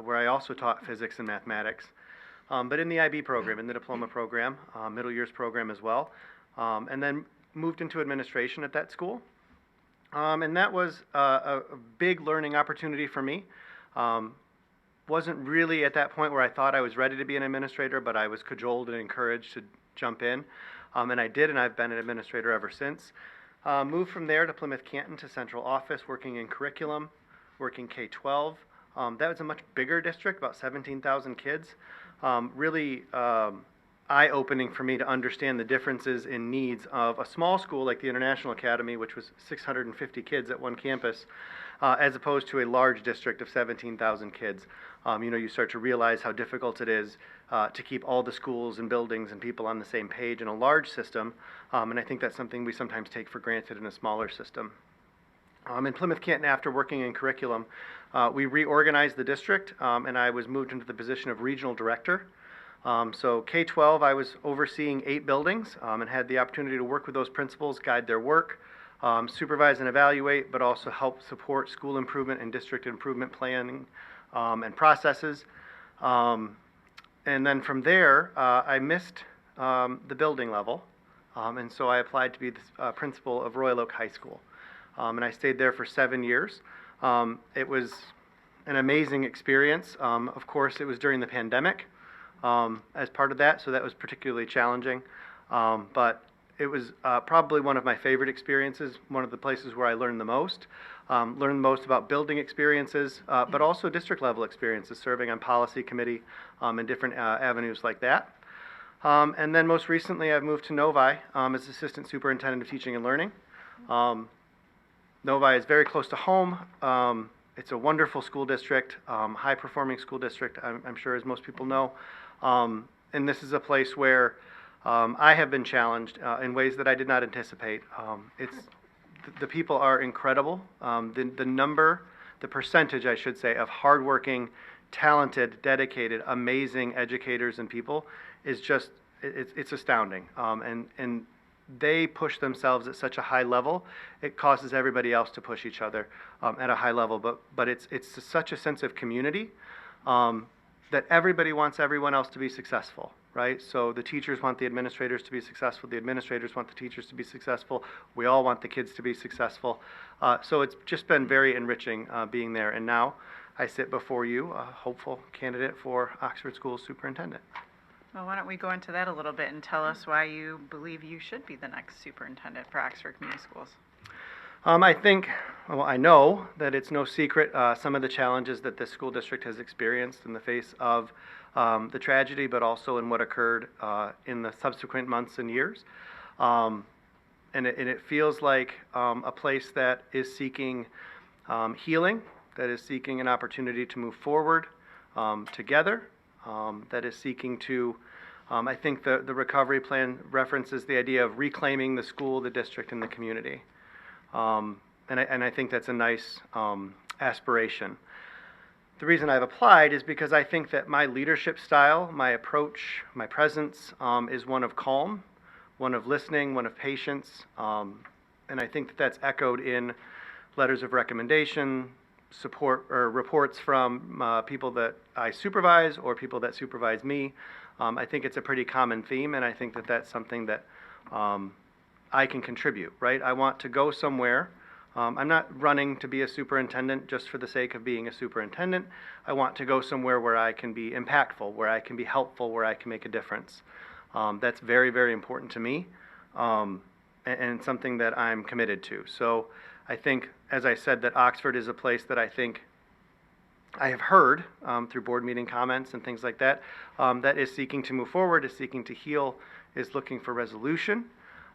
where I also taught physics and mathematics, but in the IB program, in the diploma program, middle years program as well, and then moved into administration at that school. And that was a big learning opportunity for me. Wasn't really at that point where I thought I was ready to be an administrator, but I was cajoled and encouraged to jump in. And I did, and I've been an administrator ever since. Moved from there to Plymouth Canton to central office, working in curriculum, working K-12. That was a much bigger district, about 17,000 kids. Really eye-opening for me to understand the differences in needs of a small school like the International Academy, which was 650 kids at one campus, as opposed to a large district of 17,000 kids. You start to realize how difficult it is to keep all the schools and buildings and people on the same page in a large system, and I think that's something we sometimes take for granted in a smaller system. In Plymouth Canton, after working in curriculum, we reorganized the district, and I was moved into the position of regional director. So K-12, I was overseeing 8 buildings and had the opportunity to work with those principals, guide their work, supervise and evaluate, but also help support school improvement and district improvement planning and processes. And then from there, I missed the building level, and so I applied to be the principal of Royal Oak High School. And I stayed there for 7 years. It was an amazing experience. Of course, it was during the pandemic as part of that, so that was particularly challenging. But it was probably one of my favorite experiences, one of the places where I learned the most. Learned most about building experiences, but also district level experiences, serving on policy committee and different avenues like that. And then most recently, I've moved to Novi as Assistant Superintendent of Teaching and Learning. Novi is very close to home. It's a wonderful school district, high-performing school district, I'm sure, as most people know. And this is a place where I have been challenged in ways that I did not anticipate. The people are incredible. The percentage, I should say, of hardworking, talented, dedicated, amazing educators and people is just, it's astounding. And they push themselves at such a high level, it causes everybody else to push each other at a high level. But it's such a sense of community that everybody wants everyone else to be successful, right? So the teachers want the administrators to be successful. The administrators want the teachers to be successful. We all want the kids to be successful. So it's just been very enriching being there. And now I sit before you, a hopeful candidate for Oxford Schools Superintendent. Well, why don't we go into that a little bit and tell us why you believe you should be the next superintendent for Oxford Community Schools? I know that it's no secret some of the challenges that this school district has experienced in the face of the tragedy, but also in what occurred in the subsequent months and years. And it feels like a place that is seeking healing, that is seeking an opportunity to move forward together, that is seeking to, I think the recovery plan references the idea of reclaiming the school, the district, and the community. And I think that's a nice aspiration. The reason I've applied is because I think that my leadership style, my approach, my presence is one of calm, one of listening, one of patience, and I think that that's echoed in letters of recommendation, support or reports from people that I supervise or people that supervise me. I think it's a pretty common theme, and I think that that's something that I can contribute, right? I want to go somewhere. I'm not running to be a superintendent just for the sake of being a superintendent. I want to go somewhere where I can be impactful, where I can be helpful, where I can make a difference. That's very, very important to me, and something that I'm committed to. So I think, as I said, that Oxford is a place that I think I have heard through board meeting comments and things like that, that is seeking to move forward, is seeking to heal, is looking for resolution.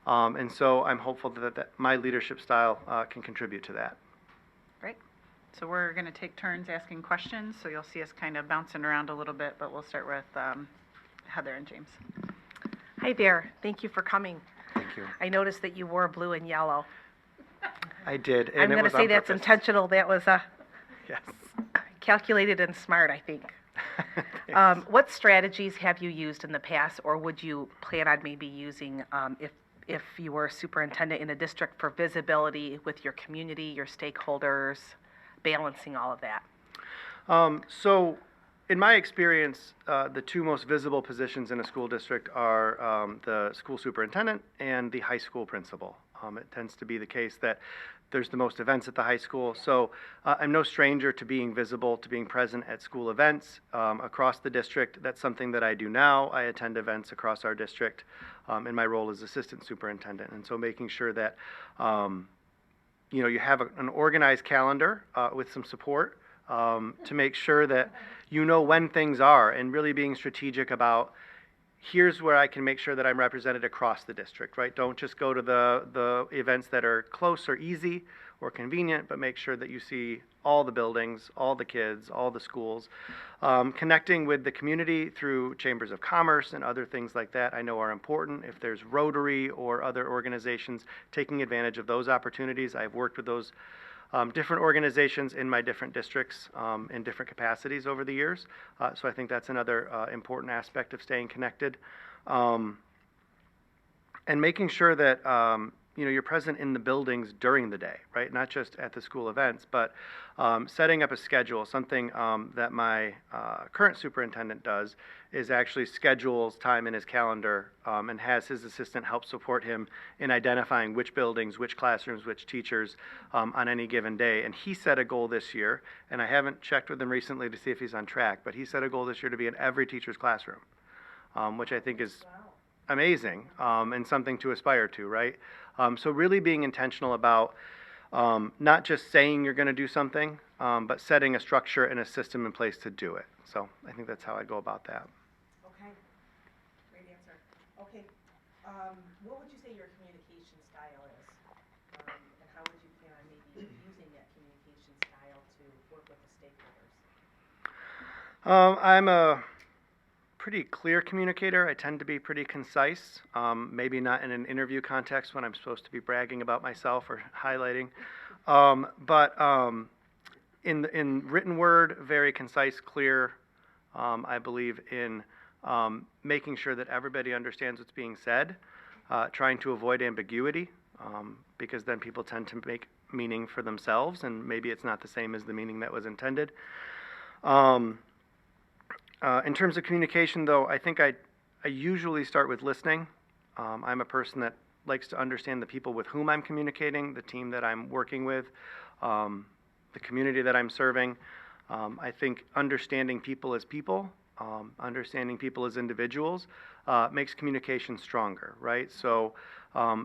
And so I'm hopeful that my leadership style can contribute to that. Great. So we're going to take turns asking questions, so you'll see us kind of bouncing around a little bit, but we'll start with Heather and James. Hi there. Thank you for coming. Thank you. I noticed that you wore blue and yellow. I did, and I'm it going to was say on that's purpose. intentional. That was Yes. calculated and smart, I think. What strategies have you used in the past, or would you plan on maybe using if you were a superintendent in a district for visibility with your community, your stakeholders, balancing all of that? So in my experience, the two most visible positions in a school district are the school superintendent and the high school principal. It tends to be the case that there's the most events at the high school. So I'm no stranger to being visible, to being present at school events across the district. That's something that I do now. I attend events across our district in my role as assistant superintendent. And so making sure that you have an organized calendar with some support to make sure that you know when things are, and really being strategic about here's where I can make sure that I'm represented across the district, right? Don't just go to the events that are close or easy or convenient, but make sure that you see all the buildings, all the kids, all the schools. Connecting with the community through chambers of commerce and other things like that I know are important. If there's Rotary or other organizations, taking advantage of those opportunities. I've worked with those different organizations in my different districts in different capacities over the years. So I think that's another important aspect of staying connected. And making sure that you're present in the buildings during the day, right? Not just at the school events, but setting up a schedule. Something that my current superintendent does is actually schedules time in his calendar and has his assistant help support him in identifying which buildings, which classrooms, which teachers on any given day. And he set a goal this year, and I haven't checked with him recently to see if he's on track, but he set a goal this year to be in every teacher's classroom, which I think is amazing and something to aspire to, right? So really being intentional about not just saying you're going to do something, but setting a structure and a system in place to do it. So I think that's how I go about that. Okay, great answer. Okay, what would you say your communication style is? And how would you plan on maybe using that communication style to work with the stakeholders? I'm a pretty clear communicator. I tend to be pretty concise, maybe not in an interview context when I'm supposed to be bragging about myself or highlighting, but in written word, very concise, clear. I believe in making sure that everybody understands what's being said, trying to avoid ambiguity, because then people tend to make meaning for themselves, and maybe it's not the same as the meaning that was intended. In terms of communication, though, I think I usually start with listening. I'm a person that likes to understand the people with whom I'm communicating, the team that I'm working with, the community that I'm serving. I think understanding people as people, understanding people as individuals, makes communication stronger, right? So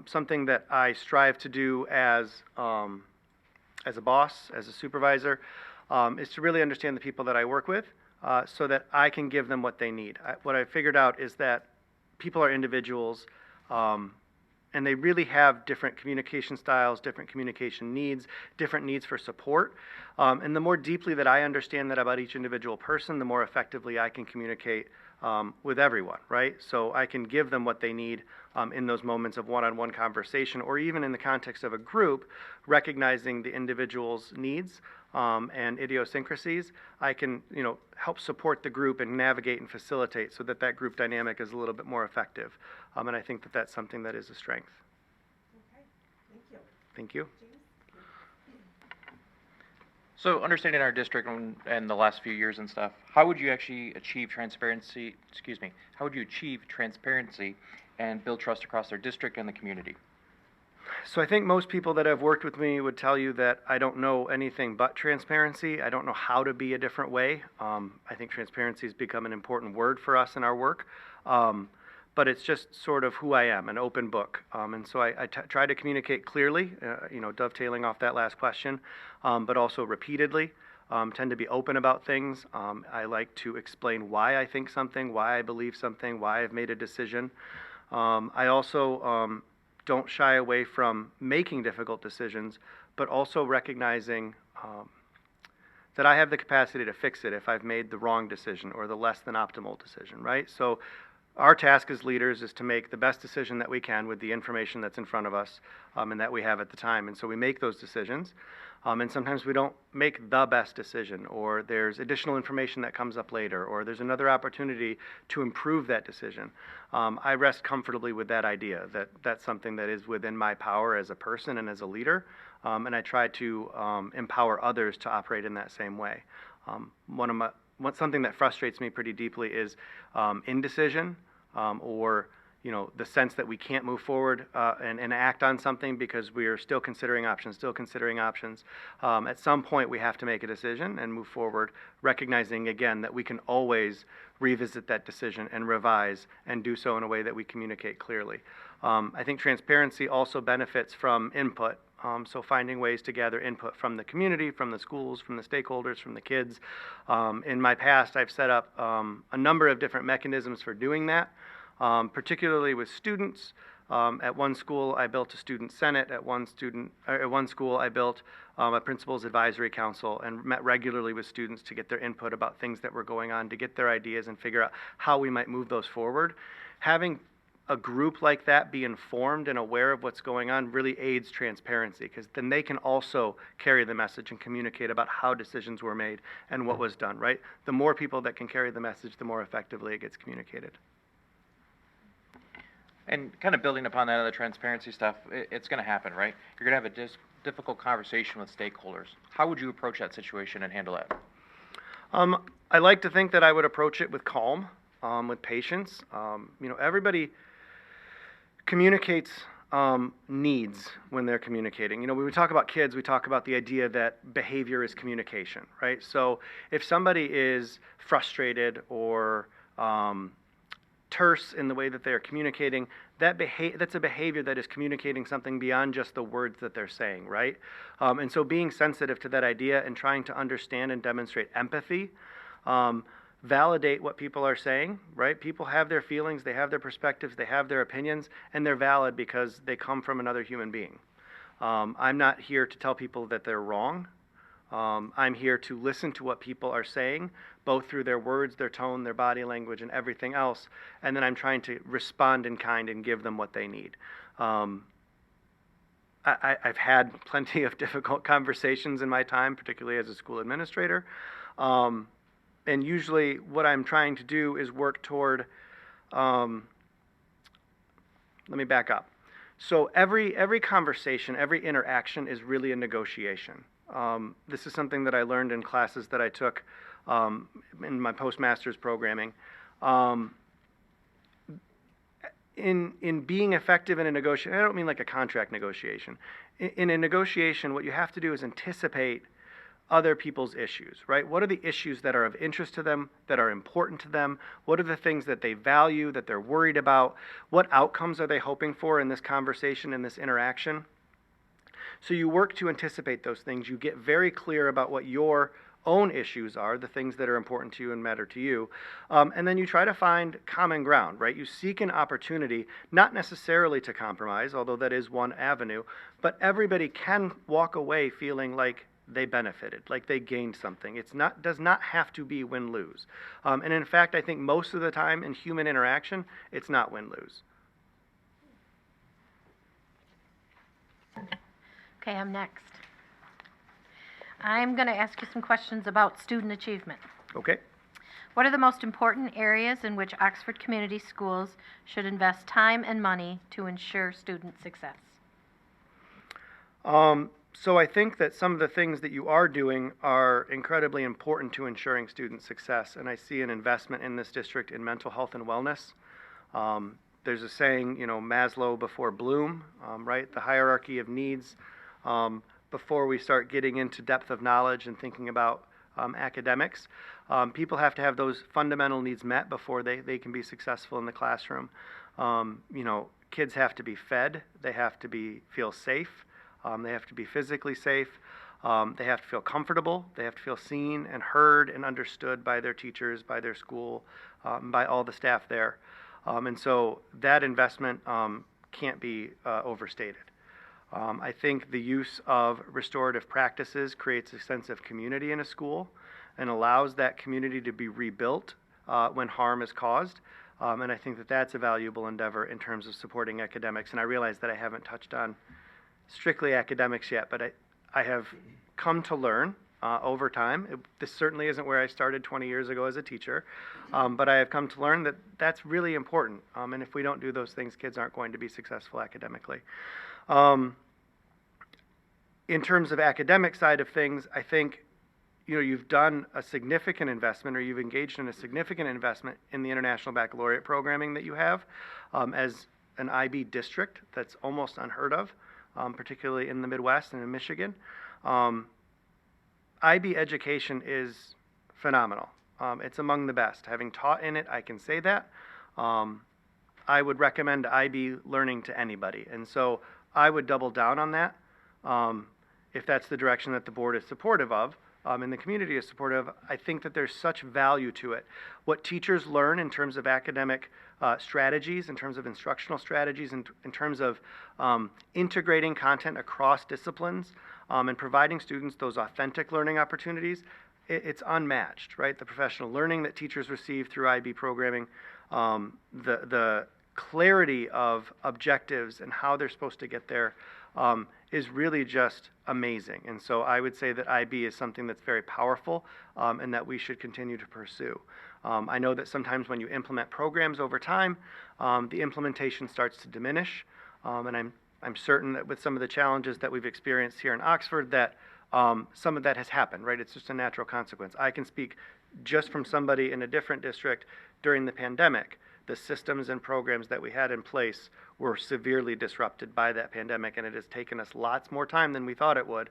something that I strive to do as a boss, as a supervisor, is to really understand the people that I work with, so that I can give them what they need. What I figured out is that people are individuals, and they really have different communication styles, different communication needs, different needs for support. And the more deeply that I understand that about each individual person, the more effectively I can communicate with everyone, right? So I can give them what they need in those moments of one-on-one conversation, or even in the context of a group, recognizing the individual's needs and idiosyncrasies. I can, help support the group and navigate and facilitate so that that group dynamic is a little bit more effective. And I think that that's something that is a strength. Okay, thank you. Thank you. So understanding our district and the last few years and stuff, how would you actually achieve transparency, how would you achieve transparency and build trust across their district and the community? So I think most people that have worked with me would tell you that I don't know anything but transparency. I don't know how to be a different way. I think transparency has become an important word for us in our work. But it's just sort of who I am, an open book. And so I try to communicate clearly, dovetailing off that last question, but also repeatedly. Tend to be open about things. I like to explain why I think something, why I believe something, why I've made a decision. I also don't shy away from making difficult decisions, but also recognizing that I have the capacity to fix it if I've made the wrong decision or the less than optimal decision, right? So our task as leaders is to make the best decision that we can with the information that's in front of us and that we have at the time. And so we make those decisions. And sometimes we don't make the best decision, or there's additional information that comes up later, or there's another opportunity to improve that decision. I rest comfortably with that idea, that that's something that is within my power as a person and as a leader, and I try to empower others to operate in that same way. Something that frustrates me pretty deeply is indecision, or the sense that we can't move forward and act on something because we are still considering options. At some point, we have to make a decision and move forward, recognizing, again, that we can always revisit that decision and revise and do so in a way that we communicate clearly. I think transparency also benefits from input. So finding ways to gather input from the community, from the schools, from the stakeholders, from the kids. In my past, I've set up a number of different mechanisms for doing that. particularly with students. At one school, I built a student senate. At one school, I built a principal's advisory council and met regularly with students to get their input about things that were going on, to get their ideas and figure out how we might move those forward. Having a group like that be informed and aware of what's going on really aids transparency, because then they can also carry the message and communicate about how decisions were made and what was done, right? The more people that can carry the message, the more effectively it gets communicated. And kind of building upon that other transparency stuff, it's going to happen, right? You're going to have a difficult conversation with stakeholders. How would you approach that situation and handle that? I like to think that I would approach it with calm, with patience. Everybody communicates needs when they're communicating. When we talk about kids, we talk about the idea that behavior is communication, right? So if somebody is frustrated or terse in the way that they're communicating, that's a behavior that is communicating something beyond just the words that they're saying, right? And so being sensitive to that idea and trying to understand and demonstrate empathy, validate what people are saying, right? People have their feelings, they have their perspectives, they have their opinions, and they're valid because they come from another human being. I'm not here to tell people that they're wrong. I'm here to listen to what people are saying, both through their words, their tone, their body language, and everything else, and then I'm trying to respond in kind and give them what they need. I've had plenty of difficult conversations in my time, particularly as a school administrator. And usually what I'm trying to do is work toward, let me back up. So every conversation, every interaction is really a negotiation. This is something that I learned in classes that I took in my postmaster's programming. In being effective in a negotiation, I don't mean like a contract negotiation. In a negotiation, what you have to do is anticipate other people's issues, right? What are the issues that are of interest to them, that are important to them? What are the things that they value, that they're worried about? What outcomes are they hoping for in this conversation, in this interaction? So you work to anticipate those things. You get very clear about what your own issues are, the things that are important to you and matter to you. And then you try to find common ground, right? You seek an opportunity, not necessarily to compromise, although that is one avenue, but everybody can walk away feeling like they benefited, like they gained something. Does not have to be win-lose. And in fact, I think most of the time in human interaction, it's not win-lose. Okay, I'm next. I'm going to ask you some questions about student achievement. Okay. What are the most important areas in which Oxford Community Schools should invest time and money to ensure student success? So I think that some of the things that you are doing are incredibly important to ensuring student success, and I see an investment in this district in mental health and wellness. There's a saying, Maslow before Bloom, right? The hierarchy of needs. Before we start getting into depth of knowledge and thinking about academics, people have to have those fundamental needs met before they can be successful in the classroom. Kids have to be fed, they have to feel safe, they have to be physically safe, they have to feel comfortable, they have to feel seen and heard and understood by their teachers, by their school, by all the staff there. And so that investment can't be overstated. I think the use of restorative practices creates a sense of community in a school and allows that community to be rebuilt when harm is caused. And I think that that's a valuable endeavor in terms of supporting academics. And I realize that I haven't touched on strictly academics yet, but I have come to learn over time. This certainly isn't where I started 20 years ago as a teacher, but I have come to learn that that's really important. And if we don't do those things, kids aren't going to be successful academically. In terms of academic side of things, I think you've done a significant investment, or you've engaged in a significant investment in the International Baccalaureate programming that you have as an IB district. That's almost unheard of, particularly in the Midwest and in Michigan. IB education is phenomenal. It's among the best. Having taught in it, I can say that. I would recommend IB learning to anybody, and so I would double down on that if that's the direction that the board is supportive of. and the community is supportive, I think that there's such value to it. What teachers learn in terms of academic strategies, in terms of instructional strategies, in terms of integrating content across disciplines, and providing students those authentic learning opportunities, it's unmatched, right? The professional learning that teachers receive through IB programming, the clarity of objectives and how they're supposed to get there is really just amazing. And so I would say that IB is something that's very powerful and that we should continue to pursue. I know that sometimes when you implement programs over time, the implementation starts to diminish, and I'm certain that with some of the challenges that we've experienced here in Oxford, that some of that has happened, right? It's just a natural consequence. I can speak just from somebody in a different district during the pandemic. The systems and programs that we had in place were severely disrupted by that pandemic, and it has taken us lots more time than we thought it would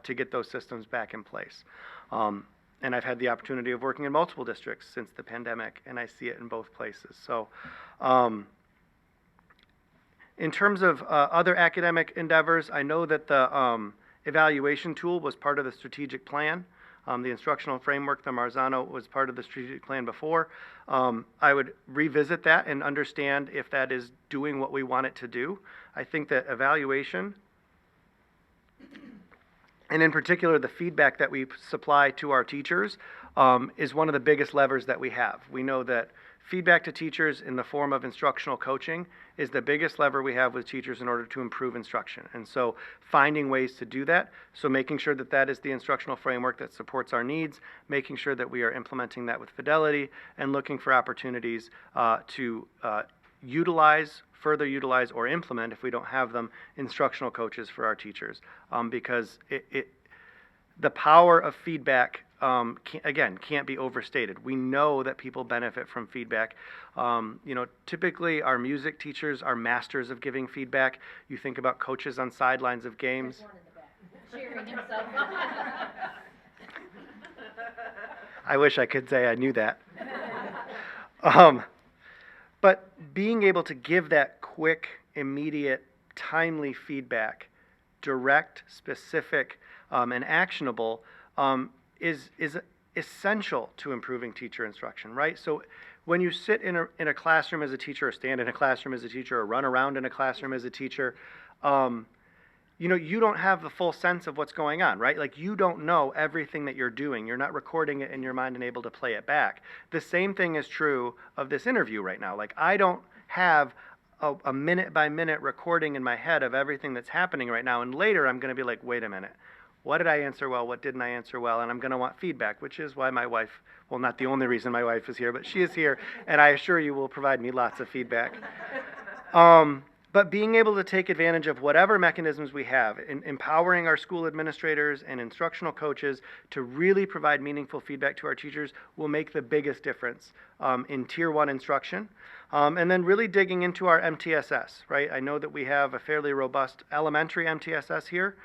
to get those systems back in place. And I've had the opportunity of working in multiple districts since the pandemic, and I see it in both places. So in terms of other academic endeavors, I know that the evaluation tool was part of the strategic plan. The instructional framework, the Marzano, was part of the strategic plan before. I would revisit that and understand if that is doing what we want it to do. I think that evaluation, and in particular the feedback that we supply to our teachers, is one of the biggest levers that we have. We know that feedback to teachers in the form of instructional coaching is the biggest lever we have with teachers in order to improve instruction. And so finding ways to do that, so making sure that that is the instructional framework that supports our needs, making sure that we are implementing that with fidelity, and looking for opportunities to further utilize or implement, if we don't have them, instructional coaches for our teachers. Because the power of feedback can't be overstated. We know that people benefit from feedback. Typically our music teachers are masters of giving feedback. You think about coaches on sidelines of games. Cheering himself I wish I could say I knew that. But being able to give that quick, immediate, timely feedback, direct, specific, and actionable, is essential to improving teacher instruction, right? So when you sit in a classroom as a teacher, or stand in a classroom as a teacher, or run around in a classroom as a teacher, you don't have the full sense of what's going on, right? Like, you don't know everything that you're doing. You're not recording it in your mind and able to play it back. The same thing is true of this interview right now. Like, I don't have a minute-by-minute recording in my head of everything that's happening right now, and later I'm going to be like, wait a minute. What did I answer well? What didn't I answer well? And I'm going to want feedback, which is why my wife, well, not the only reason my wife is here, but she is here, and I assure you will provide me lots of feedback. But being able to take advantage of whatever mechanisms we have, empowering our school administrators and instructional coaches to really provide meaningful feedback to our teachers, will make the biggest difference in Tier 1 instruction. And then really digging into our MTSS, right? I know that we have a fairly robust elementary MTSS here.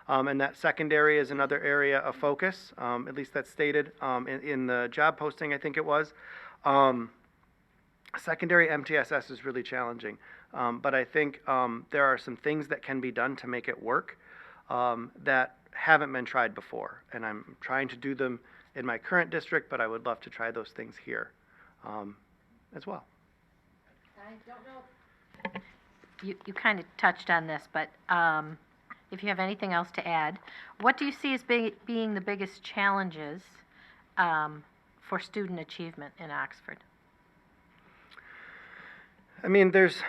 And that secondary is another area of focus, at least that's stated in the job posting, I think it was. Secondary MTSS is really challenging, but I think there are some things that can be done to make it work that haven't been tried before, and I'm trying to do them in my current district, but I would love to try those things here as well. I don't know. You kind of touched on this, but if you have anything else to add, what do you see as being the biggest challenges for student achievement in Oxford? I mean, there's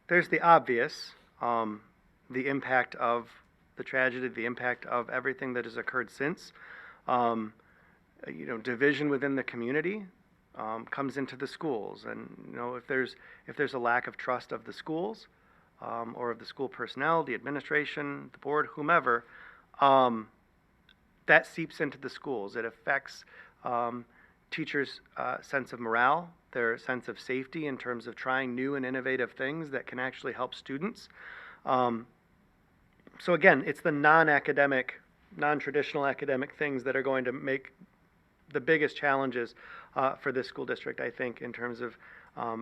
the obvious, the impact of the tragedy, the impact of everything that has occurred since. Division within the community comes into the schools, and if there's a lack of trust of the schools, or of the school personnel, the administration, the board, whomever, that seeps into the schools. It affects teachers' sense of morale, their sense of safety in terms of trying new and innovative things that can actually help students. So again, it's the non-academic, non-traditional academic things that are going to make the biggest challenges for this school district, I think, in terms of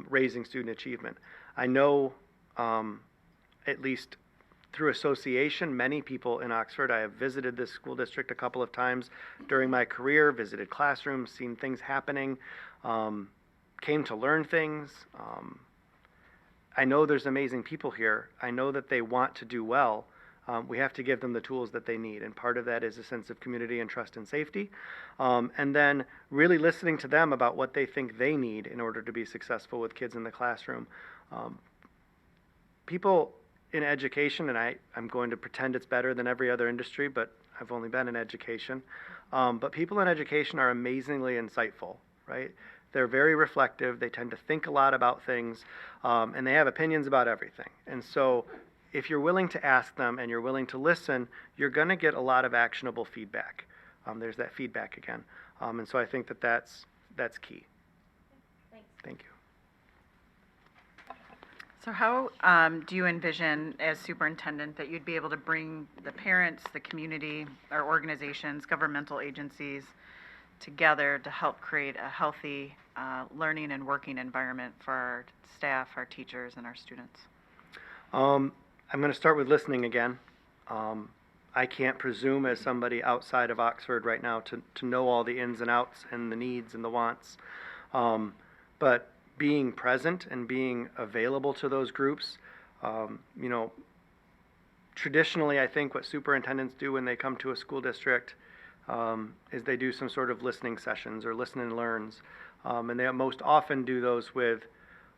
raising student achievement. I know at least through association, many people in Oxford. I have visited this school district a couple of times during my career, visited classrooms, seen things happening, came to learn things. I know there's amazing people here. I know that they want to do well. We have to give them the tools that they need, and part of that is a sense of community and trust and safety. And then really listening to them about what they think they need in order to be successful with kids in the classroom. People in education, and I'm going to pretend it's better than every other industry, but I've only been in education. But people in education are amazingly insightful, right? They're very reflective. They tend to think a lot about things, and they have opinions about everything. And so if you're willing to ask them and you're willing to listen, you're going to get a lot of actionable feedback. There's that feedback again. And so I think that that's key. Thanks. Thank you. So how do you envision, as superintendent, that you'd be able to bring the parents, the community, our organizations, governmental agencies together to help create a healthy learning and working environment for our staff, our teachers, and our students? I'm going to start with listening again. I can't presume as somebody outside of Oxford right now to know all the ins and outs and the needs and the wants. But being present and being available to those groups, traditionally I think what superintendents do when they come to a school district is they do some sort of listening sessions or listen and learns. And they most often do those with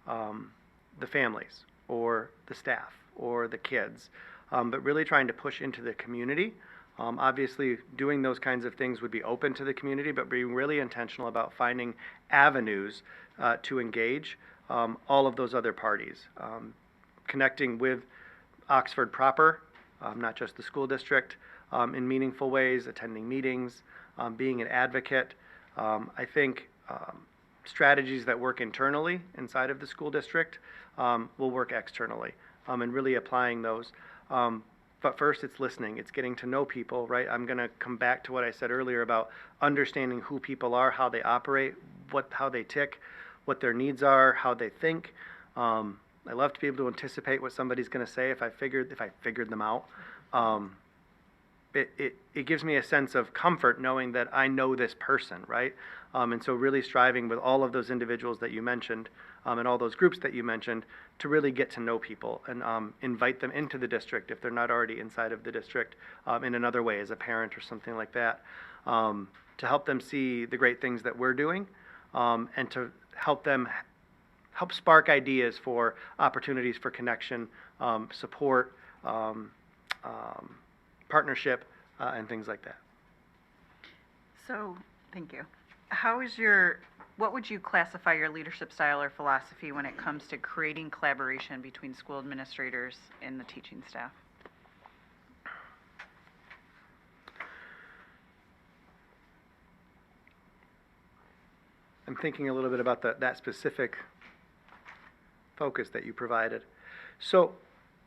the families or the staff or the kids, but really trying to push into the community. Obviously, doing those kinds of things would be open to the community, but being really intentional about finding avenues to engage all of those other parties. Connecting with Oxford proper, not just the school district, in meaningful ways, attending meetings, being an advocate. I think strategies that work internally inside of the school district will work externally, and really applying those. But first, it's listening. It's getting to know people, right? I'm going to come back to what I said earlier about understanding who people are, how they operate, how they tick, what their needs are, how they think. I love to be able to anticipate what somebody's going to say if I figured them out. It gives me a sense of comfort knowing that I know this person, right? And so really striving with all of those individuals that you mentioned and all those groups that you mentioned to really get to know people and invite them into the district if they're not already inside of the district in another way as a parent or something like that, to help them see the great things that we're doing and to help spark ideas for opportunities for connection, support, partnership, and things like that. So, thank you. What would you classify your leadership style or philosophy when it comes to creating collaboration between school administrators and the teaching staff? I'm thinking a little bit about that specific focus that you provided. So,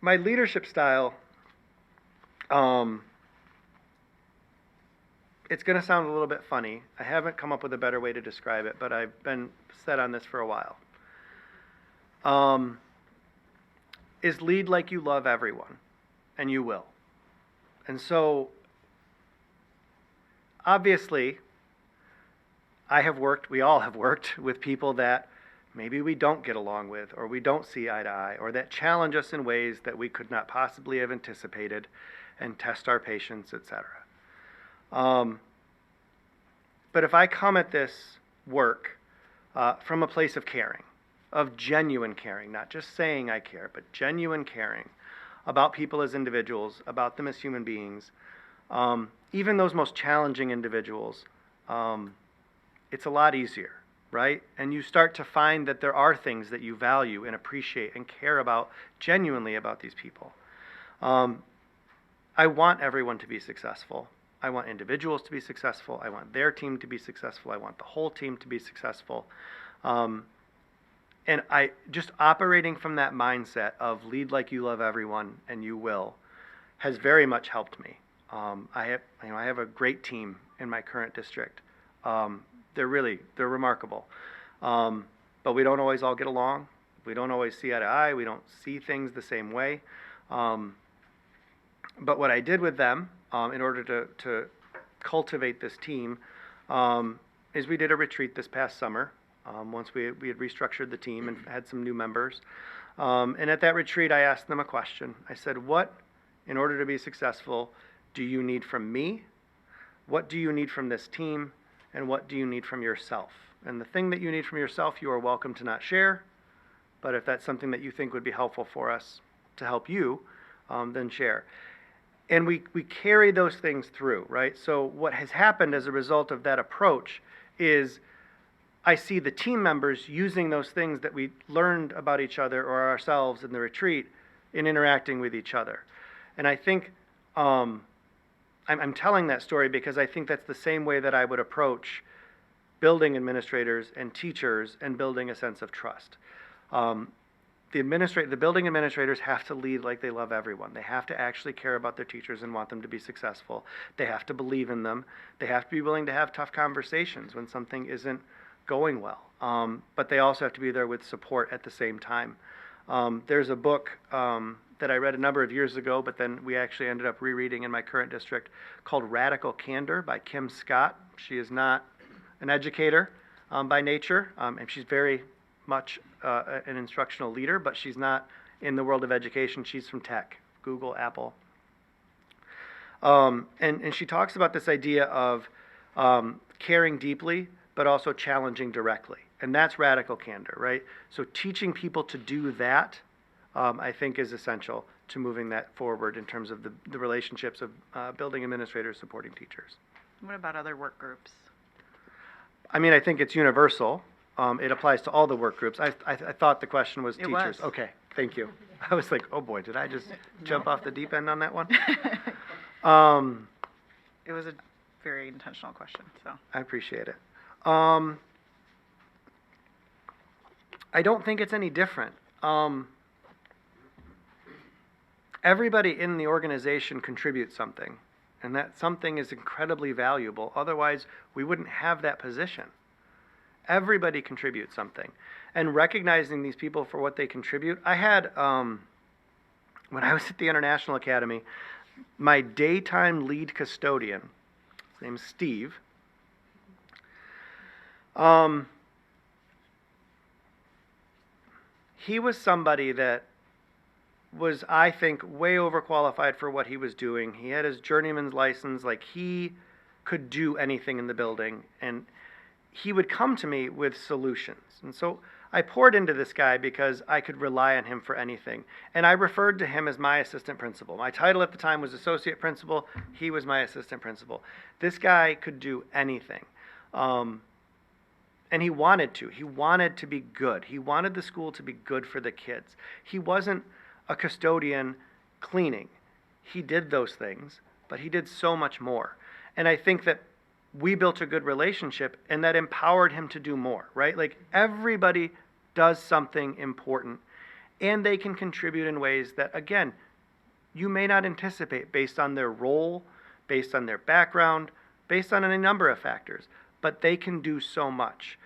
my leadership style, it's going to sound a little bit funny. I haven't come up with a better way to describe it, but I've been set on this for a while. Is lead like you love everyone, and you will. And so, obviously, we all have worked with people that maybe we don't get along with, or we don't see eye to eye, or that challenge us in ways that we could not possibly have anticipated and test our patience, etc. But if I come at this work from a place of caring, of genuine caring, not just saying I care, but genuine caring about people as individuals, about them as human beings, even those most challenging individuals, it's a lot easier, right? And you start to find that there are things that you value and appreciate and care about genuinely about these people. I want everyone to be successful. I want individuals to be successful. I want their team to be successful. I want the whole team to be successful. And I just operating from that mindset of lead like you love everyone and you will has very much helped me. I have a great team in my current district. They're remarkable. But we don't always all get along. We don't always see eye to eye. We don't see things the same way. But what I did with them in order to cultivate this team is we did a retreat this past summer. Once we had restructured the team and had some new members. And at that retreat, I asked them a question. I said, what, in order to be successful, do you need from me? What do you need from this team? And what do you need from yourself? And the thing that you need from yourself, you are welcome to not share. But if that's something that you think would be helpful for us to help you, then share. And we carry those things through, right? So what has happened as a result of that approach is I see the team members using those things that we learned about each other or ourselves in the retreat in interacting with each other. And I think I'm telling that story because I think that's the same way that I would approach building administrators and teachers and building a sense of trust. The building administrators have to lead like they love everyone. They have to actually care about their teachers and want them to be successful. They have to believe in them. They have to be willing to have tough conversations when something isn't going well. But they also have to be there with support at the same time. There's a book that I read a number of years ago, but then we actually ended up rereading in my current district called Radical Candor by Kim Scott. She is not an educator by nature, and she's very much an instructional leader, but she's not in the world of education. She's from tech, Google, Apple. And she talks about this idea of caring deeply, but also challenging directly. And that's radical candor, right? So teaching people to do that, I think, is essential to moving that forward in terms of the relationships of building administrators supporting teachers. What about other work groups? I mean, I think it's universal. It applies to all the work groups. I thought the question was It teachers. was. Okay, thank you. I was like, oh boy, did I just jump off the deep end on that one? It was a very intentional question, so. I appreciate it. I don't think it's any different. Everybody in the organization contributes something, and that something is incredibly valuable. Otherwise, we wouldn't have that position. Everybody contributes something. And recognizing these people for what they contribute, I had, when I was at the International Academy, my daytime lead custodian, his name is Steve, he was somebody that was, I think, way overqualified for what he was doing. He had his journeyman's license, like he could do anything in the building, and he would come to me with solutions. And so I poured into this guy because I could rely on him for anything. And I referred to him as my assistant principal. My title at the time was associate principal. He was my assistant principal. This guy could do anything. And he wanted to. He wanted to be good. He wanted the school to be good for the kids. He wasn't a custodian cleaning. He did those things, but he did so much more. And I think that we built a good relationship, and that empowered him to do more, right? Like, everybody does something important, and they can contribute in ways that, again, you may not anticipate based on their role, based on their background, based on any number of factors, but they can do so much.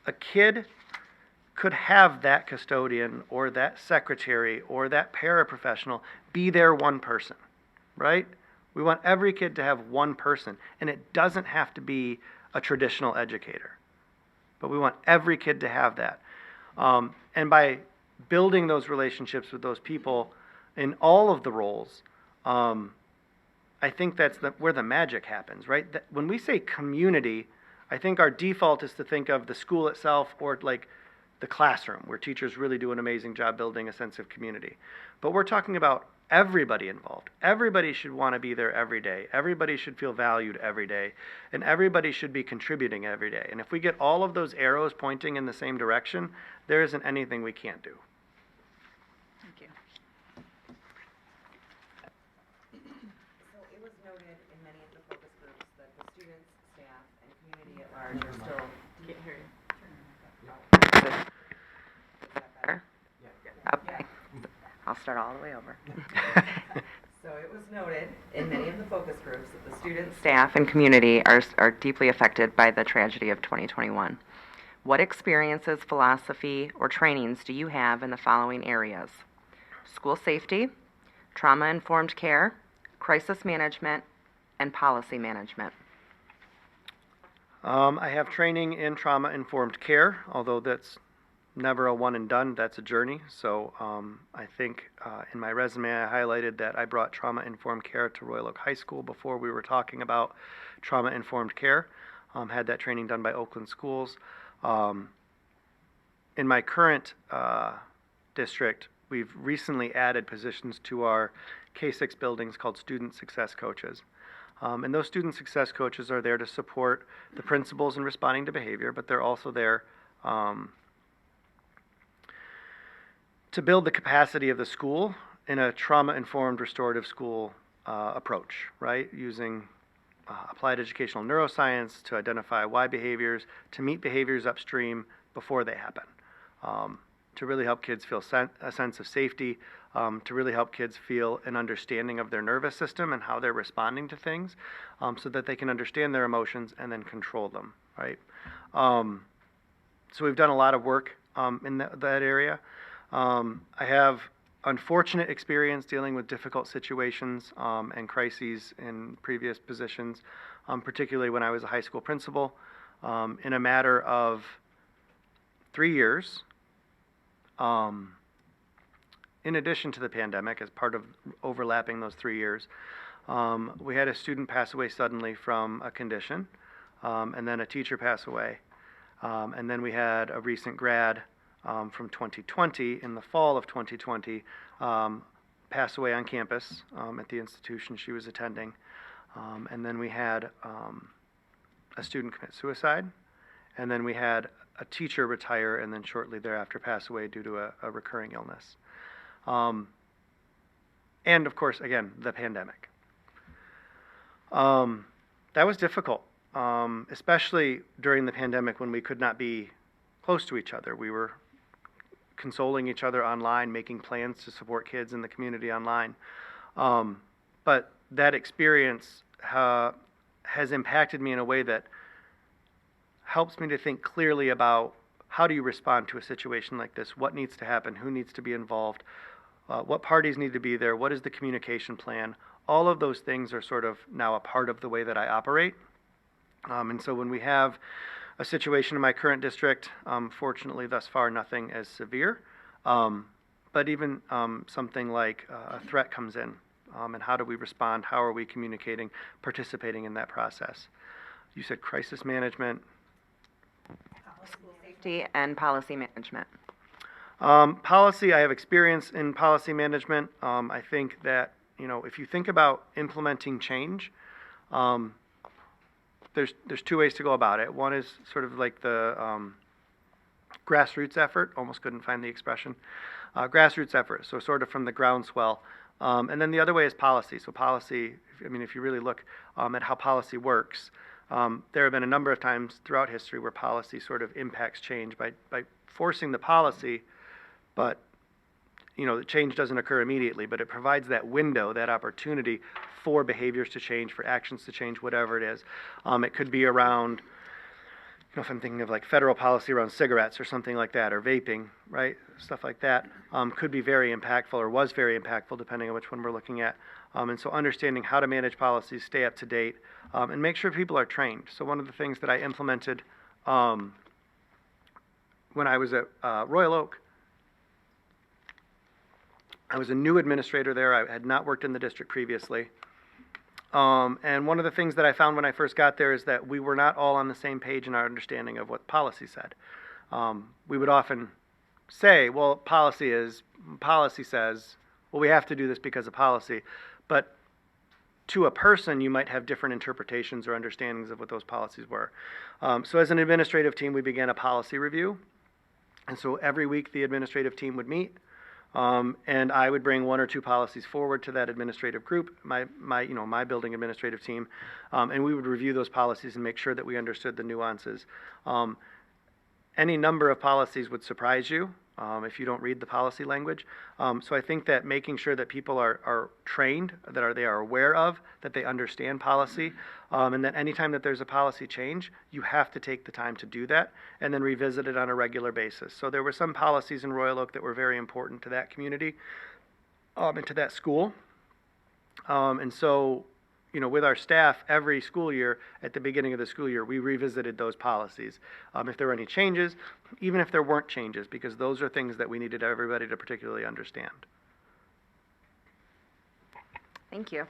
A kid could have that custodian or that secretary or that paraprofessional be their one person, right? We want every kid to have one person, and it doesn't have to be a traditional educator. But we want every kid to have that. And by building those relationships with those people in all of the roles, I think that's where the magic happens, right? When we say community, I think our default is to think of the school itself or like the classroom, where teachers really do an amazing job building a sense of community. But we're talking about everybody involved. Everybody should want to be there every day. Everybody should feel valued every day. And everybody should be contributing every day. And if we get all of those arrows pointing in the same direction, there isn't anything we can't do. Thank you. So it was noted in many of the focus groups that the students, staff, and community at large are still. Can't hear you. Is that better? Okay. I'll start all the way over. So it was noted in many of the focus groups that the students, staff, and community are deeply affected by the tragedy of 2021. What experiences, philosophy, or trainings do you have in the following areas? School safety, trauma-informed care, crisis management, and policy management? I have training in trauma-informed care, although that's never a one and done, that's a journey. So I think in my resume I highlighted that I brought trauma-informed care to Royal Oak High School before we were talking about trauma-informed care. Had that training done by Oakland Schools. In my current district, we've recently added positions to our K-6 buildings called Student Success Coaches. And those Student Success Coaches are there to support the principals in responding to behavior, but they're also there to build the capacity of the school in a trauma-informed restorative school approach, right? Using applied educational neuroscience to identify why behaviors, to meet behaviors upstream before they happen, to really help kids feel a sense of safety, to really help kids feel an understanding of their nervous system and how they're responding to things, so that they can understand their emotions and then control them, right? So we've done a lot of work in that area. I have unfortunate experience dealing with difficult situations and crises in previous positions, particularly when I was a high school principal. In a matter of 3 years, in addition to the pandemic, as part of overlapping those 3 years, we had a student pass away suddenly from a condition, and then a teacher pass away. And then we had a recent grad from 2020, in the fall of 2020, pass away on campus at the institution she was attending. And then we had a student commit suicide. And then we had a teacher retire and then shortly thereafter pass away due to a recurring illness. And of course, again, the pandemic. That was difficult, especially during the pandemic when we could not be close to each other. We were consoling each other online, making plans to support kids in the community online. But that experience has impacted me in a way that helps me to think clearly about how do you respond to a situation like this, what needs to happen, who needs to be involved, what parties need to be there, what is the communication plan. All of those things are sort of now a part of the way that I operate. And so when we have a situation in my current district, fortunately thus far nothing as severe, but even something like a threat comes in, and how do we respond, how are we communicating, participating in that process. You said crisis management. School safety and policy management. Policy, I have experience in policy management. I think that, if you think about implementing change, there's two ways to go about it. One is sort of like the grassroots effort, almost couldn't find the expression, grassroots effort, so sort of from the groundswell. And then the other way is policy. So policy, if you really look at how policy works, there have been a number of times throughout history where policy sort of impacts change by forcing the policy, but the change doesn't occur immediately, but it provides that window, that opportunity for behaviors to change, for actions to change, whatever it is. It could be around, if I'm thinking of like federal policy around cigarettes or something like that, or vaping, right? Stuff like that could be very impactful, or was very impactful, depending on which one we're looking at. And so understanding how to manage policies, stay up to date, and make sure people are trained. So one of the things that I implemented when I was at Royal Oak, I was a new administrator there. I had not worked in the district previously. And one of the things that I found when I first got there is that we were not all on the same page in our understanding of what policy said. We would often say, well, policy says, well, we have to do this because of policy. But to a person, you might have different interpretations or understandings of what those policies were. So as an administrative team, we began a policy review. And so every week the administrative team would meet. And I would bring one or two policies forward to that administrative group, my building administrative team, and we would review those policies and make sure that we understood the nuances. Any number of policies would surprise you if you don't read the policy language. So I think that making sure that people are trained, that they are aware of, that they understand policy, and that anytime that there's a policy change, you have to take the time to do that and then revisit it on a regular basis. So there were some policies in Royal Oak that were very important to that community and to that school. And so, with our staff, every school year, at the beginning of the school year, we revisited those policies. If there were any changes, even if there weren't changes, because those are things that we needed everybody to particularly understand. Thank you.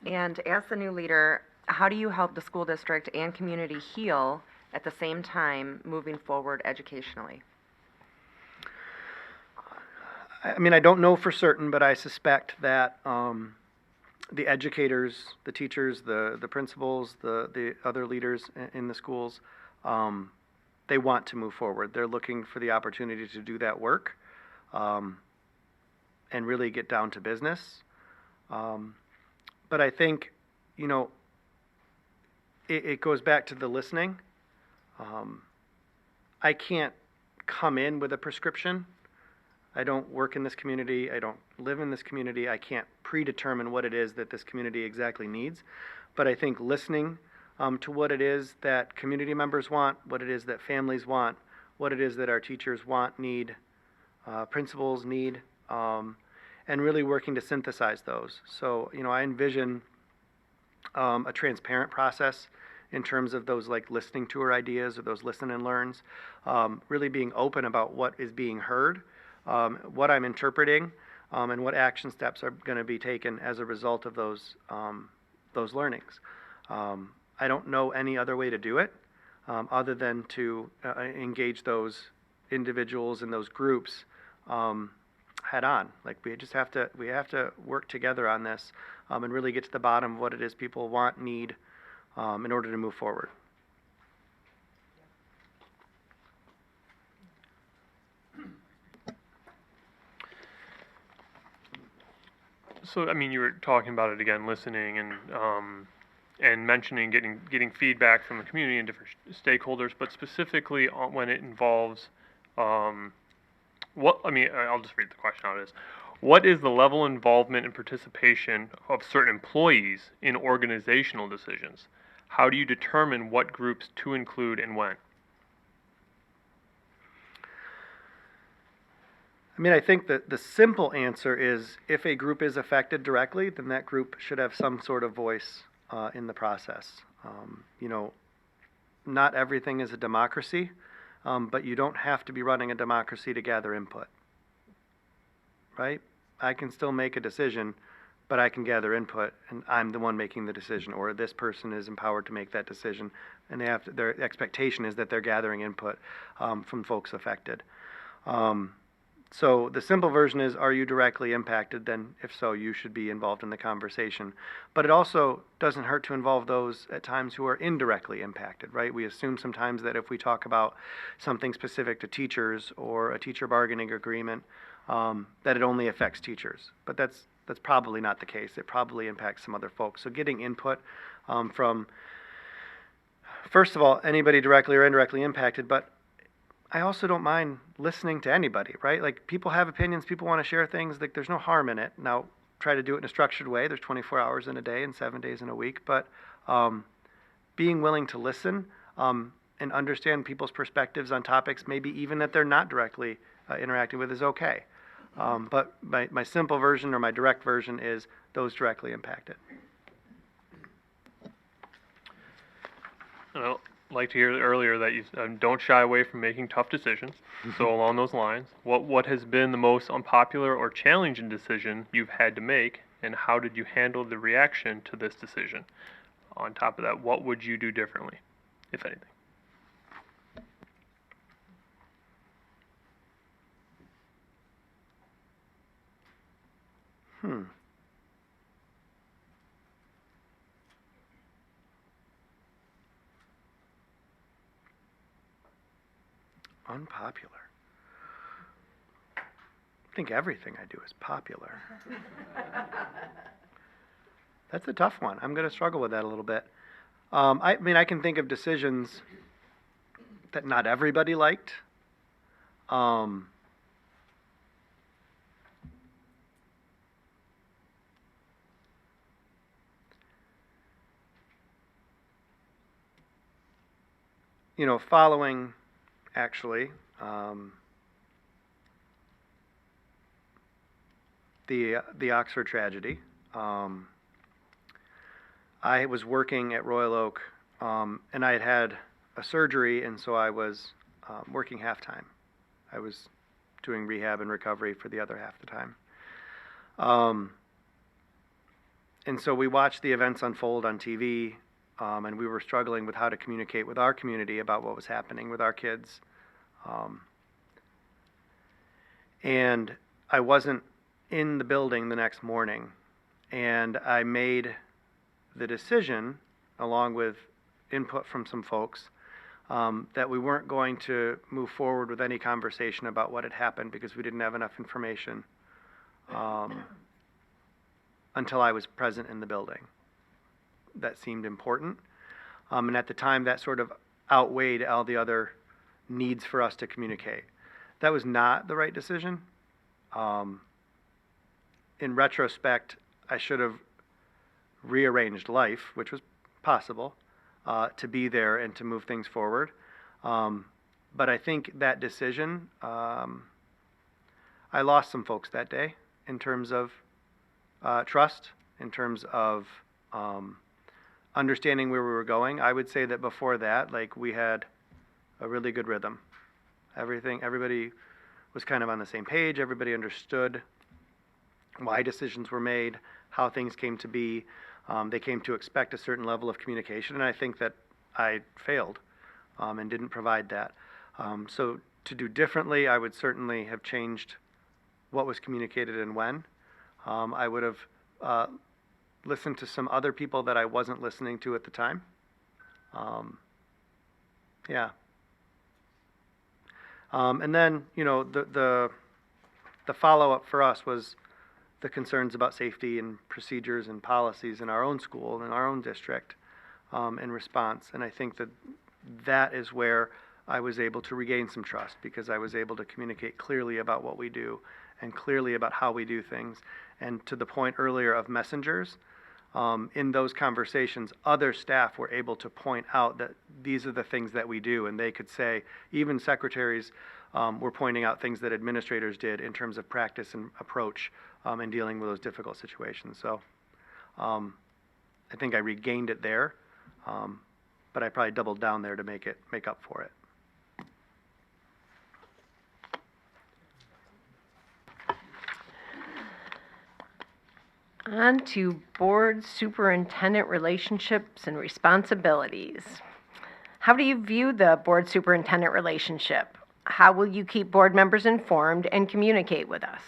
And as the new leader, how do you help the school district and community heal at the same time moving forward educationally? I don't know for certain, but I suspect that the educators, the teachers, the principals, the other leaders in the schools, they want to move forward. They're looking for the opportunity to do that work and really get down to business. But I think, it goes back to the listening. I can't come in with a prescription. I don't work in this community. I don't live in this community. I can't predetermine what it is that this community exactly needs. But I think listening to what it is that community members want, what it is that families want, what it is that our teachers want, need, principals need, and really working to synthesize those. So, I envision a transparent process in terms of those like listening tour ideas or those listen and learns, really being open about what is being heard, what I'm interpreting, and what action steps are going to be taken as a result of those learnings. I don't know any other way to do it other than to engage those individuals and those groups head on. Like we have to work together on this and really get to the bottom of what it is people want, need, in order to move forward. So, you were talking about it again, listening and mentioning getting feedback from the community and different stakeholders, but specifically when it involves I'll just read the question how it is. What is the level of involvement and participation of certain employees in organizational decisions? How do you determine what groups to include and when? I think that the simple answer is if a group is affected directly, then that group should have some sort of voice in the process. Not everything is a democracy, but you don't have to be running a democracy to gather input. Right? I can still make a decision, but I can gather input, and I'm the one making the decision, or this person is empowered to make that decision, and their expectation is that they're gathering input from folks affected. So the simple version is, are you directly impacted? Then if so, you should be involved in the conversation. But it also doesn't hurt to involve those at times who are indirectly impacted, right? We assume sometimes that if we talk about something specific to teachers or a teacher bargaining agreement, that it only affects teachers. But that's probably not the case. It probably impacts some other folks. So getting input from, first of all, anybody directly or indirectly impacted, but I also don't mind listening to anybody, right? Like, people have opinions, people want to share things, like, there's no harm in it. Now, try to do it in a structured way. There's 24 hours in a day and 7 days in a week, but being willing to listen and understand people's perspectives on topics, maybe even that they're not directly interacting with, is okay. But my simple version or my direct version is those directly impacted. Well, I'd like to hear earlier that you don't shy away from making tough decisions. So along those lines, what has been the most unpopular or challenging decision you've had to make, and how did you handle the reaction to this decision? On top of that, what would you do differently, if anything? Unpopular. I think everything I do is popular. That's a tough one. I'm going to struggle with that a little bit. I can think of decisions that not everybody liked. Following, actually, the Oxford tragedy, I was working at Royal Oak, and I had had a surgery, and so I was working half-time. I was doing rehab and recovery for the other half of the time. And so we watched the events unfold on TV, and we were struggling with how to communicate with our community about what was happening with our kids. And I wasn't in the building the next morning, and I made the decision, along with input from some folks, that we weren't going to move forward with any conversation about what had happened because we didn't have enough information until I was present in the building. That seemed important. And at the time, that sort of outweighed all the other needs for us to communicate. That was not the right decision. In retrospect, I should have rearranged life, which was possible, to be there and to move things forward. But I think that decision, I lost some folks that day in terms of trust, in terms of understanding where we were going. I would say that before that, like, we had a really good rhythm. Everybody was kind of on the same page. Everybody understood why decisions were made, how things came to be. They came to expect a certain level of communication, and I think that I failed and didn't provide that. So to do differently, I would certainly have changed what was communicated and when. I would have listened to some other people that I wasn't listening to at the time. Yeah. And then, you know, the follow-up for us was the concerns about safety and procedures and policies in our own school and our own district in response. And I think that is where I was able to regain some trust, because I was able to communicate clearly about what we do and clearly about how we do things. And to the point earlier of messengers, in those conversations, other staff were able to point out that these are the things that we do, and they could say, even secretaries were pointing out things that administrators did in terms of practice and approach in dealing with those difficult situations. So I think I regained it there, but I probably doubled down there to make up for it. On to board superintendent relationships and responsibilities. How do you view the board superintendent relationship? How will you keep board members informed and communicate with us?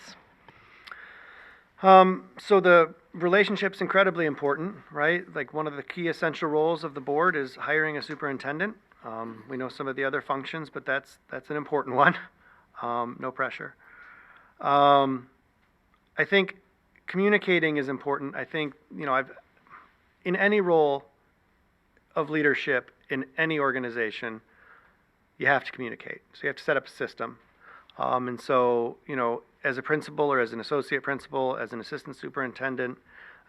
So the relationship's incredibly important, right? Like, one of the key essential roles of the board is hiring a superintendent. We know some of the other functions, but that's an important one. No pressure. I think communicating is important. I think, you know, in any role of leadership in any organization, you have to communicate. So you have to set up a system. And so, you know, as a principal or as an associate principal, as an assistant superintendent,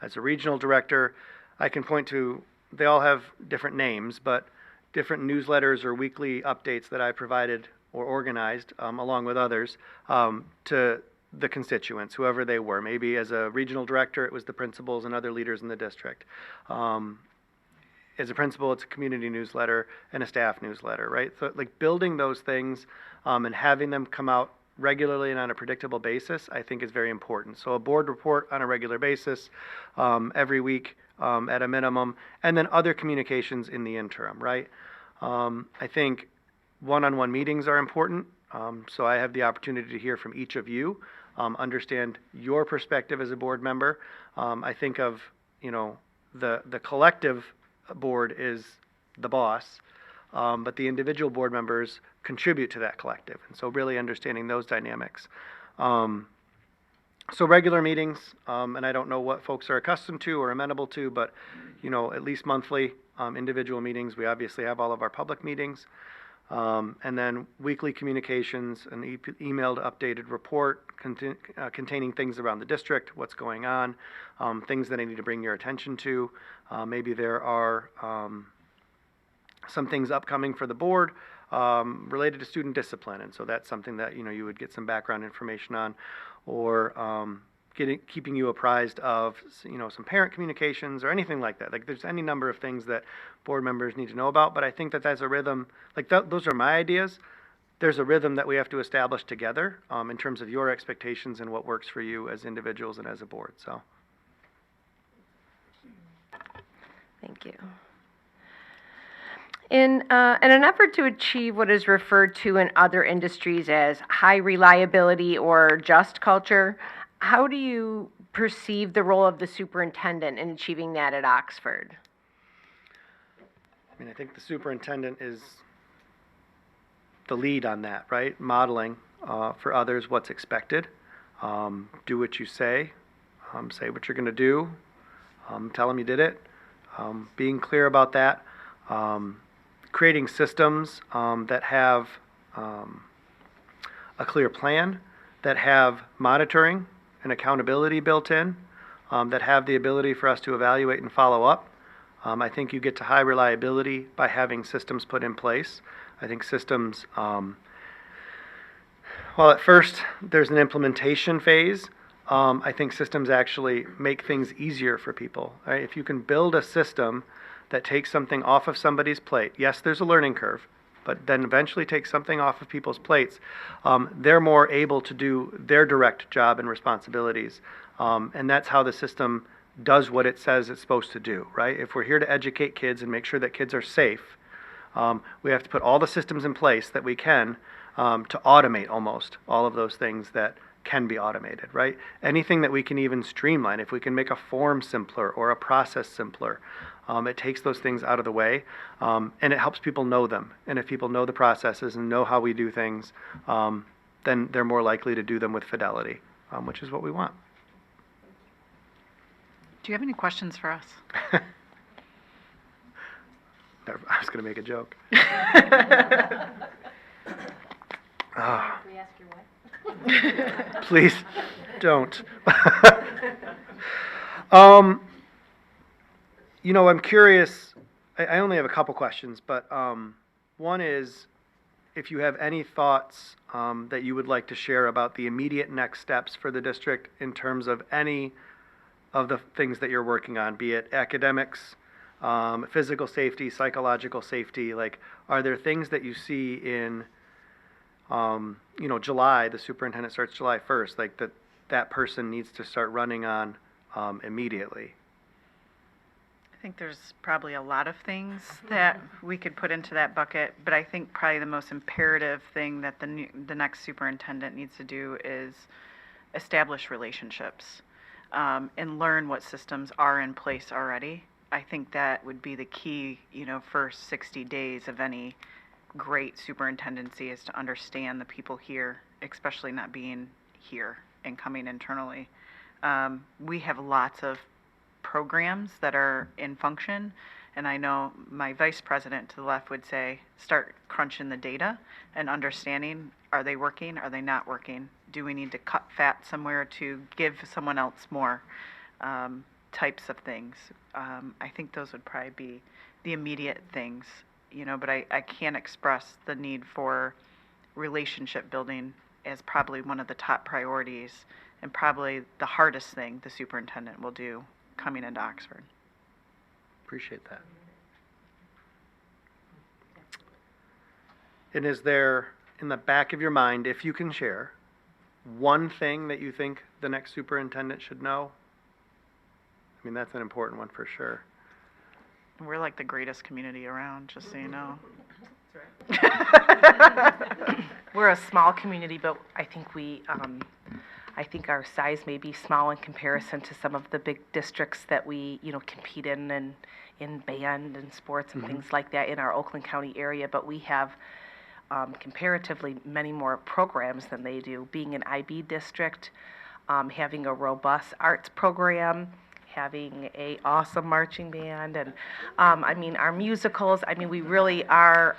as a regional director, I can point to, they all have different names, but different newsletters or weekly updates that I provided or organized, along with others, to the constituents, whoever they were. Maybe as a regional director, it was the principals and other leaders in the district. As a principal, it's a community newsletter and a staff newsletter, right? So, like, building those things and having them come out regularly and on a predictable basis, I think is very important. So a board report on a regular basis, every week at a minimum, and then other communications in the interim, right? I think one-on-one meetings are important. So I have the opportunity to hear from each of you, understand your perspective as a board member. I think of, you know, the collective board is the boss, but the individual board members contribute to that collective. And so really understanding those dynamics. So regular meetings, and I don't know what folks are accustomed to or amenable to, but, you know, at least monthly individual meetings. We obviously have all of our public meetings. And then weekly communications, an emailed updated report containing things around the district, what's going on, things that I need to bring your attention to. Maybe there are some things upcoming for the board related to student discipline, and so that's something that, you know, you would get some background information on. Or keeping you apprised of, some parent communications or anything like that. Like, there's any number of things that board members need to know about, but I think that that's a rhythm, like, those are my ideas. There's a rhythm that we have to establish together in terms of your expectations and what works for you as individuals and as a board, so. Thank you. In an effort to achieve what is referred to in other industries as high reliability or just culture, how do you perceive the role of the superintendent in achieving that at Oxford? I mean, I think the superintendent is the lead on that, right? Modeling for others what's expected. Do what you say what you're going to do, tell them you did it, being clear about that, creating systems that have a clear plan, that have monitoring and accountability built in, that have the ability for us to evaluate and follow up. I think you get to high reliability by having systems put in place. I think systems, well, at first there's an implementation phase. I think systems actually make things easier for people. Right? If you can build a system that takes something off of somebody's plate, yes, there's a learning curve, but then eventually takes something off of people's plates, they're more able to do their direct job and responsibilities. And that's how the system does what it says it's supposed to do, right? If we're here to educate kids and make sure that kids are safe, we have to put all the systems in place that we can to automate almost all of those things that can be automated, right? Anything that we can even streamline, if we can make a form simpler or a process simpler, it takes those things out of the way, and it helps people know them. And if people know the processes and know how we do things, then they're more likely to do them with fidelity, which is what we want. Do you have any questions for us? I was going to make a joke. Please don't. I'm curious. I only have a couple questions, but one is if you have any thoughts that you would like to share about the immediate next steps for the district in terms of any of the things that you're working on, be it academics, physical safety, psychological safety. Like, are there things that you see in July, the superintendent starts July 1st, like that person needs to start running on immediately? I think there's probably a lot of things that we could put into that bucket, but I think probably the most imperative thing that the next superintendent needs to do is establish relationships and learn what systems are in place already. I think that would be the key, first 60 days of any great superintendency is to understand the people here, especially not being here and coming internally. We have lots of programs that are in function, and I know my vice president to the left would say, start crunching the data and understanding, are they working, are they not working? Do we need to cut fat somewhere to give someone else more? Types of things. I think those would probably be the immediate things, but I can't express the need for relationship building as probably one of the top priorities and probably the hardest thing the superintendent will do coming into Oxford. Appreciate that. And is there, in the back of your mind, if you can share, one thing that you think the next superintendent should know? I mean, that's an important one for sure. We're like the greatest community around, just so you know. We're a small community, but I think our size may be small in comparison to some of the big districts that we, compete in band and sports and things like that in our Oakland County area. But we have comparatively many more programs than they do. Being an IB district, having a robust arts program, having a awesome marching band, and our musicals. We really are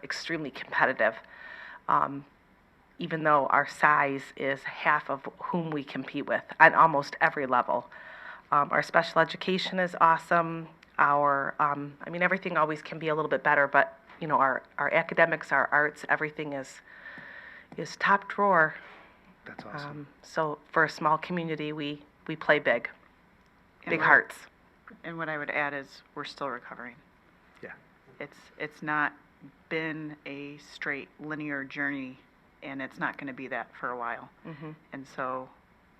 extremely competitive. Even though our size is half of whom we compete with on almost every level. Our special education is awesome. Our, everything always can be a little bit better, but, our academics, our arts, everything is top drawer. That's awesome. So for a small community, we play big, And big what- hearts. And what I would add is, we're still recovering. Yeah. It's not been a straight linear journey, and it's not gonna be that for a while. Mhm. And so,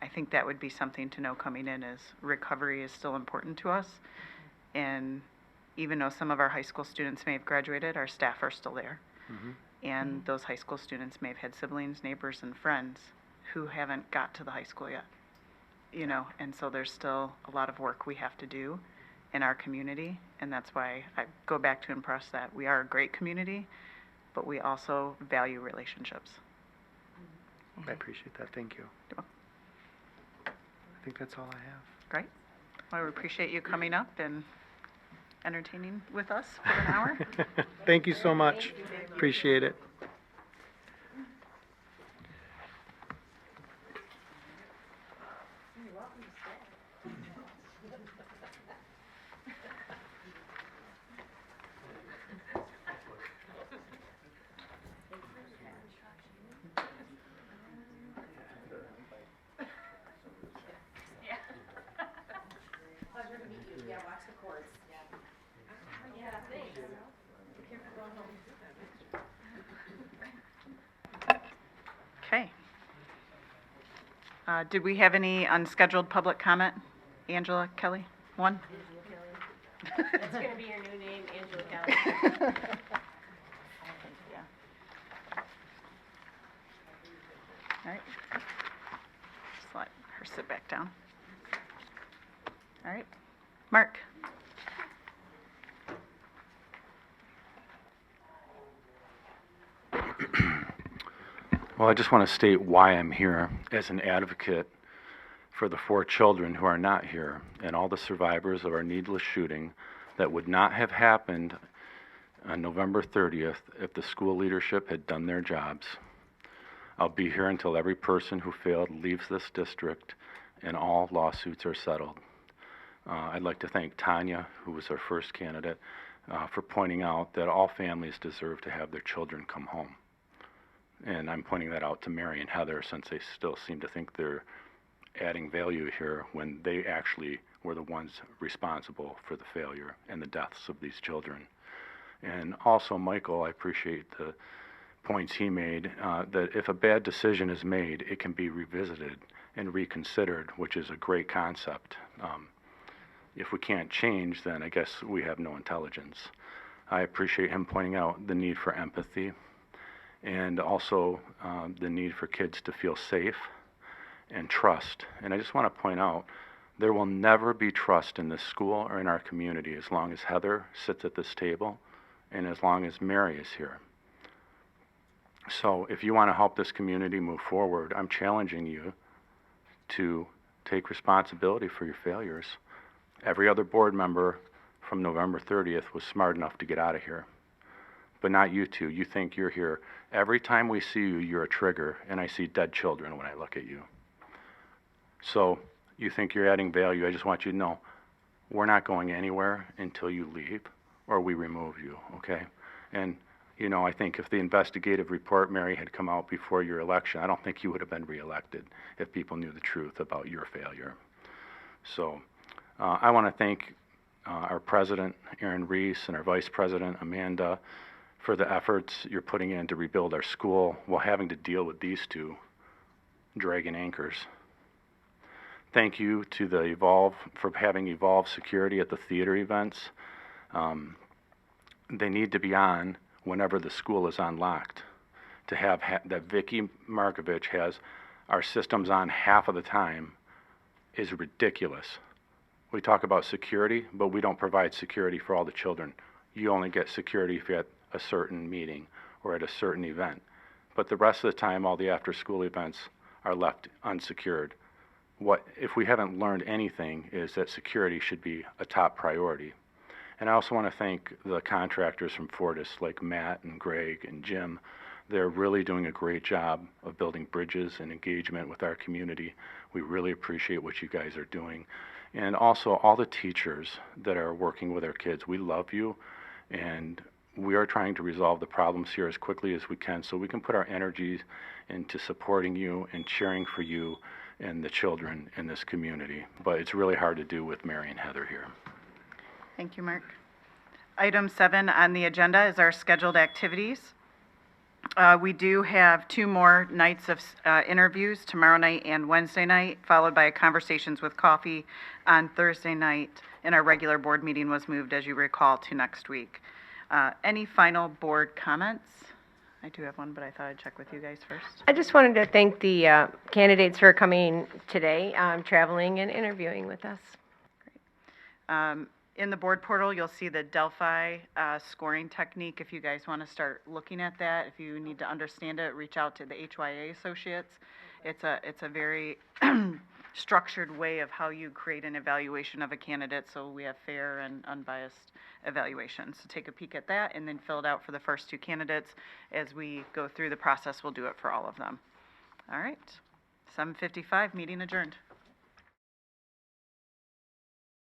I think that would be something to know coming in, is recovery is still important to us. And even though some of our high school students may have graduated, our staff are still there. Mhm. And those high school students may have had siblings, neighbors, and friends who haven't got to the high school yet. You know, and so there's still a lot of work we have to do in our community, and that's why I go back to impress that we are a great community, but we also value relationships. I appreciate that. Thank you. You're I think that's all I have. Great. Well, we appreciate you coming up and entertaining with us for an hour. Thank you so much. Appreciate it. Okay. Did we have any unscheduled public comment? Angela, Kelly, one? It's gonna be your new name, Angela Kelly. Yeah. All right. Just let her sit back down. All right. Mark? Well, I just want to state why I'm here as an advocate for the 4 children who are not here and all the survivors of our needless shooting that would not have happened on November 30th if the school leadership had done their jobs. I'll be here until every person who failed leaves this district and all lawsuits are settled. I'd like to thank Tanya, who was our first candidate, for pointing out that all families deserve to have their children come home. And I'm pointing that out to Mary and Heather, since they still seem to think they're adding value here when they actually were the ones responsible for the failure and the deaths of these children. And also, Michael, I appreciate the points he made, that if a bad decision is made, it can be revisited and reconsidered, which is a great concept. If we can't change, then I guess we have no intelligence. I appreciate him pointing out the need for empathy, and also the need for kids to feel safe and trust. And I just want to point out, there will never be trust in this school or in our community as long as Heather sits at this table and as long as Mary is here. So if you want to help this community move forward, I'm challenging you to take responsibility for your failures. Every other board member from November 30th was smart enough to get out of here. But not you two. You think you're here. Every time we see you, you're a trigger, and I see dead children when I look at you. So you think you're adding value. I just want you to know, we're not going anywhere until you leave or we remove you, okay? And, you know, I think if the investigative report, Mary, had come out before your election, I don't think you would have been reelected if people knew the truth about your failure. So I want to thank our president, Aaron Reese, and our vice president, Amanda, for the efforts you're putting in to rebuild our school while having to deal with these two dragging anchors. Thank you to the Evolve for having Evolve security at the theater events. They need to be on whenever the school is unlocked. To have that Vicky Markovich has our systems on half of the time is ridiculous. We talk about security, but we don't provide security for all the children. You only get security if you're at a certain meeting or at a certain event. But the rest of the time, all the after-school events are left unsecured. What, if we haven't learned anything, is that security should be a top priority. And I also want to thank the contractors from Fortis, like Matt and Greg and Jim. They're really doing a great job of building bridges and engagement with our community. We really appreciate what you guys are doing. And also all the teachers that are working with our kids. We love you, and we are trying to resolve the problems here as quickly as we can so we can put our energies into supporting you and cheering for you and the children in this community. But it's really hard to do with Mary and Heather here. Thank you, Mark. Item 7 on the agenda is our scheduled activities. We do have 2 more nights of interviews, tomorrow night and Wednesday night, followed by conversations with coffee on Thursday night. And our regular board meeting was moved, as you recall, to next week. Any final board comments? I do have one, but I thought I'd check with you guys first. I just wanted to thank the candidates for coming today, traveling and interviewing with us. In the board portal, you'll see the Delphi scoring technique. If you guys want to start looking at that, if you need to understand it, reach out to the HYA associates. It's a very structured way of how you create an evaluation of a candidate, so we have fair and unbiased evaluation. So take a peek at that and then fill it out for the first 2 candidates. As we go through the process, we'll do it for all of them. All right, 7:55, meeting adjourned.